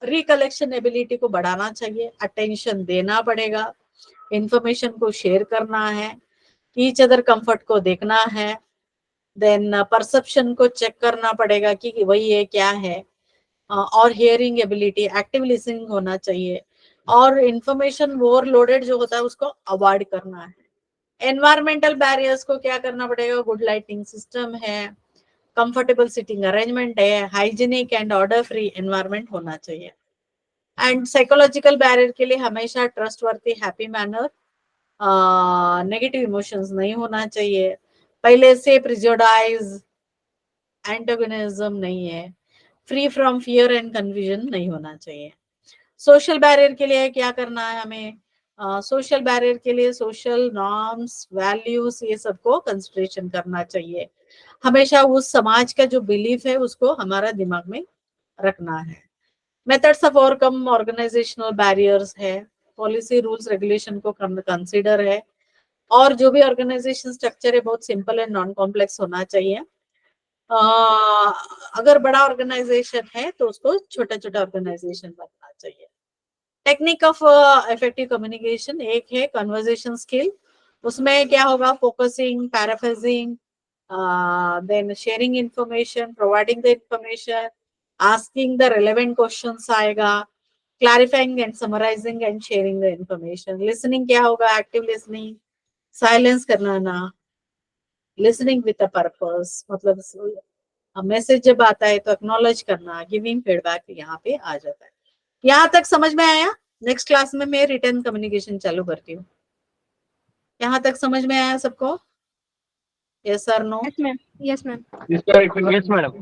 रिकलेक्शन एबिलिटी को बढ़ाना चाहिए, अटेंशन देना पड़ेगा, इंफॉर्मेशन को शेयर करना है, ईच अदर कंफर्ट को देखना है, देन परसेप्शन को चेक करना पड़ेगा कि वही है क्या है, और हियरिंग एबिलिटी एक्टिव लिसनिंग होना चाहिए, और इंफॉर्मेशन ओवरलोडेड जो होता है उसको अवॉइड करना है। एनवायरमेंटल बैरियर्स को क्या करना पड़ेगा, गुड लाइटिंग सिस्टम है, कंफर्टेबल सिटिंग अरेंजमेंट है, hygienic and order free environment होना चाहिए। एंड साइकोलॉजिकल बैरियर के लिए हमेशा trustworthy happy manner, negative emotions नहीं होना चाहिए, पहले से प्रिजुडाइज एंटागोनिज्म नहीं है, free from fear and confusion नहीं होना चाहिए। सोशल बैरियर के लिए क्या करना है हमें, सोशल बैरियर के लिए सोशल नॉर्म्स वैल्यूज ये सबको कंसिडरेशन करना चाहिए, हमेशा उस समाज का जो बिलीफ है उसको हमारा दिमाग में रखना है। Methods of overcome organisational barriers है, पॉलिसी रूल्स रेगुलेशन को कंसिडर है, और जो भी ऑर्गेनाइजेशन स्ट्रक्चर है बहुत सिंपल एंड नॉन कॉम्प्लेक्स होना चाहिए। अगर बड़ा ऑर्गेनाइजेशन है तो उसको छोटा छोटा ऑर्गेनाइजेशन बनना चाहिए। टेक्निक ऑफ इफेक्टिव कम्युनिकेशन, एक है कन्वर्सेशन स्किल, उसमें क्या होगा, focusing, paraphrasing, then sharing information, providing the information, asking the relevant questions आएगा, clarifying and summarizing and sharing the information. Listening क्या होगा, एक्टिव लिसनिंग, साइलेंस करना ना, लिसनिंग विद अ पर्पस, मतलब मैसेज जब आता है तो एक्नॉलेज करना, गिविंग फीडबैक यहाँ पे आ जाता है। यहाँ तक समझ में आया? नेक्स्ट क्लास में मैं रिटर्न कम्युनिकेशन चालू करती हूँ। यहाँ तक समझ में आया सबको? Yes sir no? Yes ma'am. Yes ma'am. Yes, madam.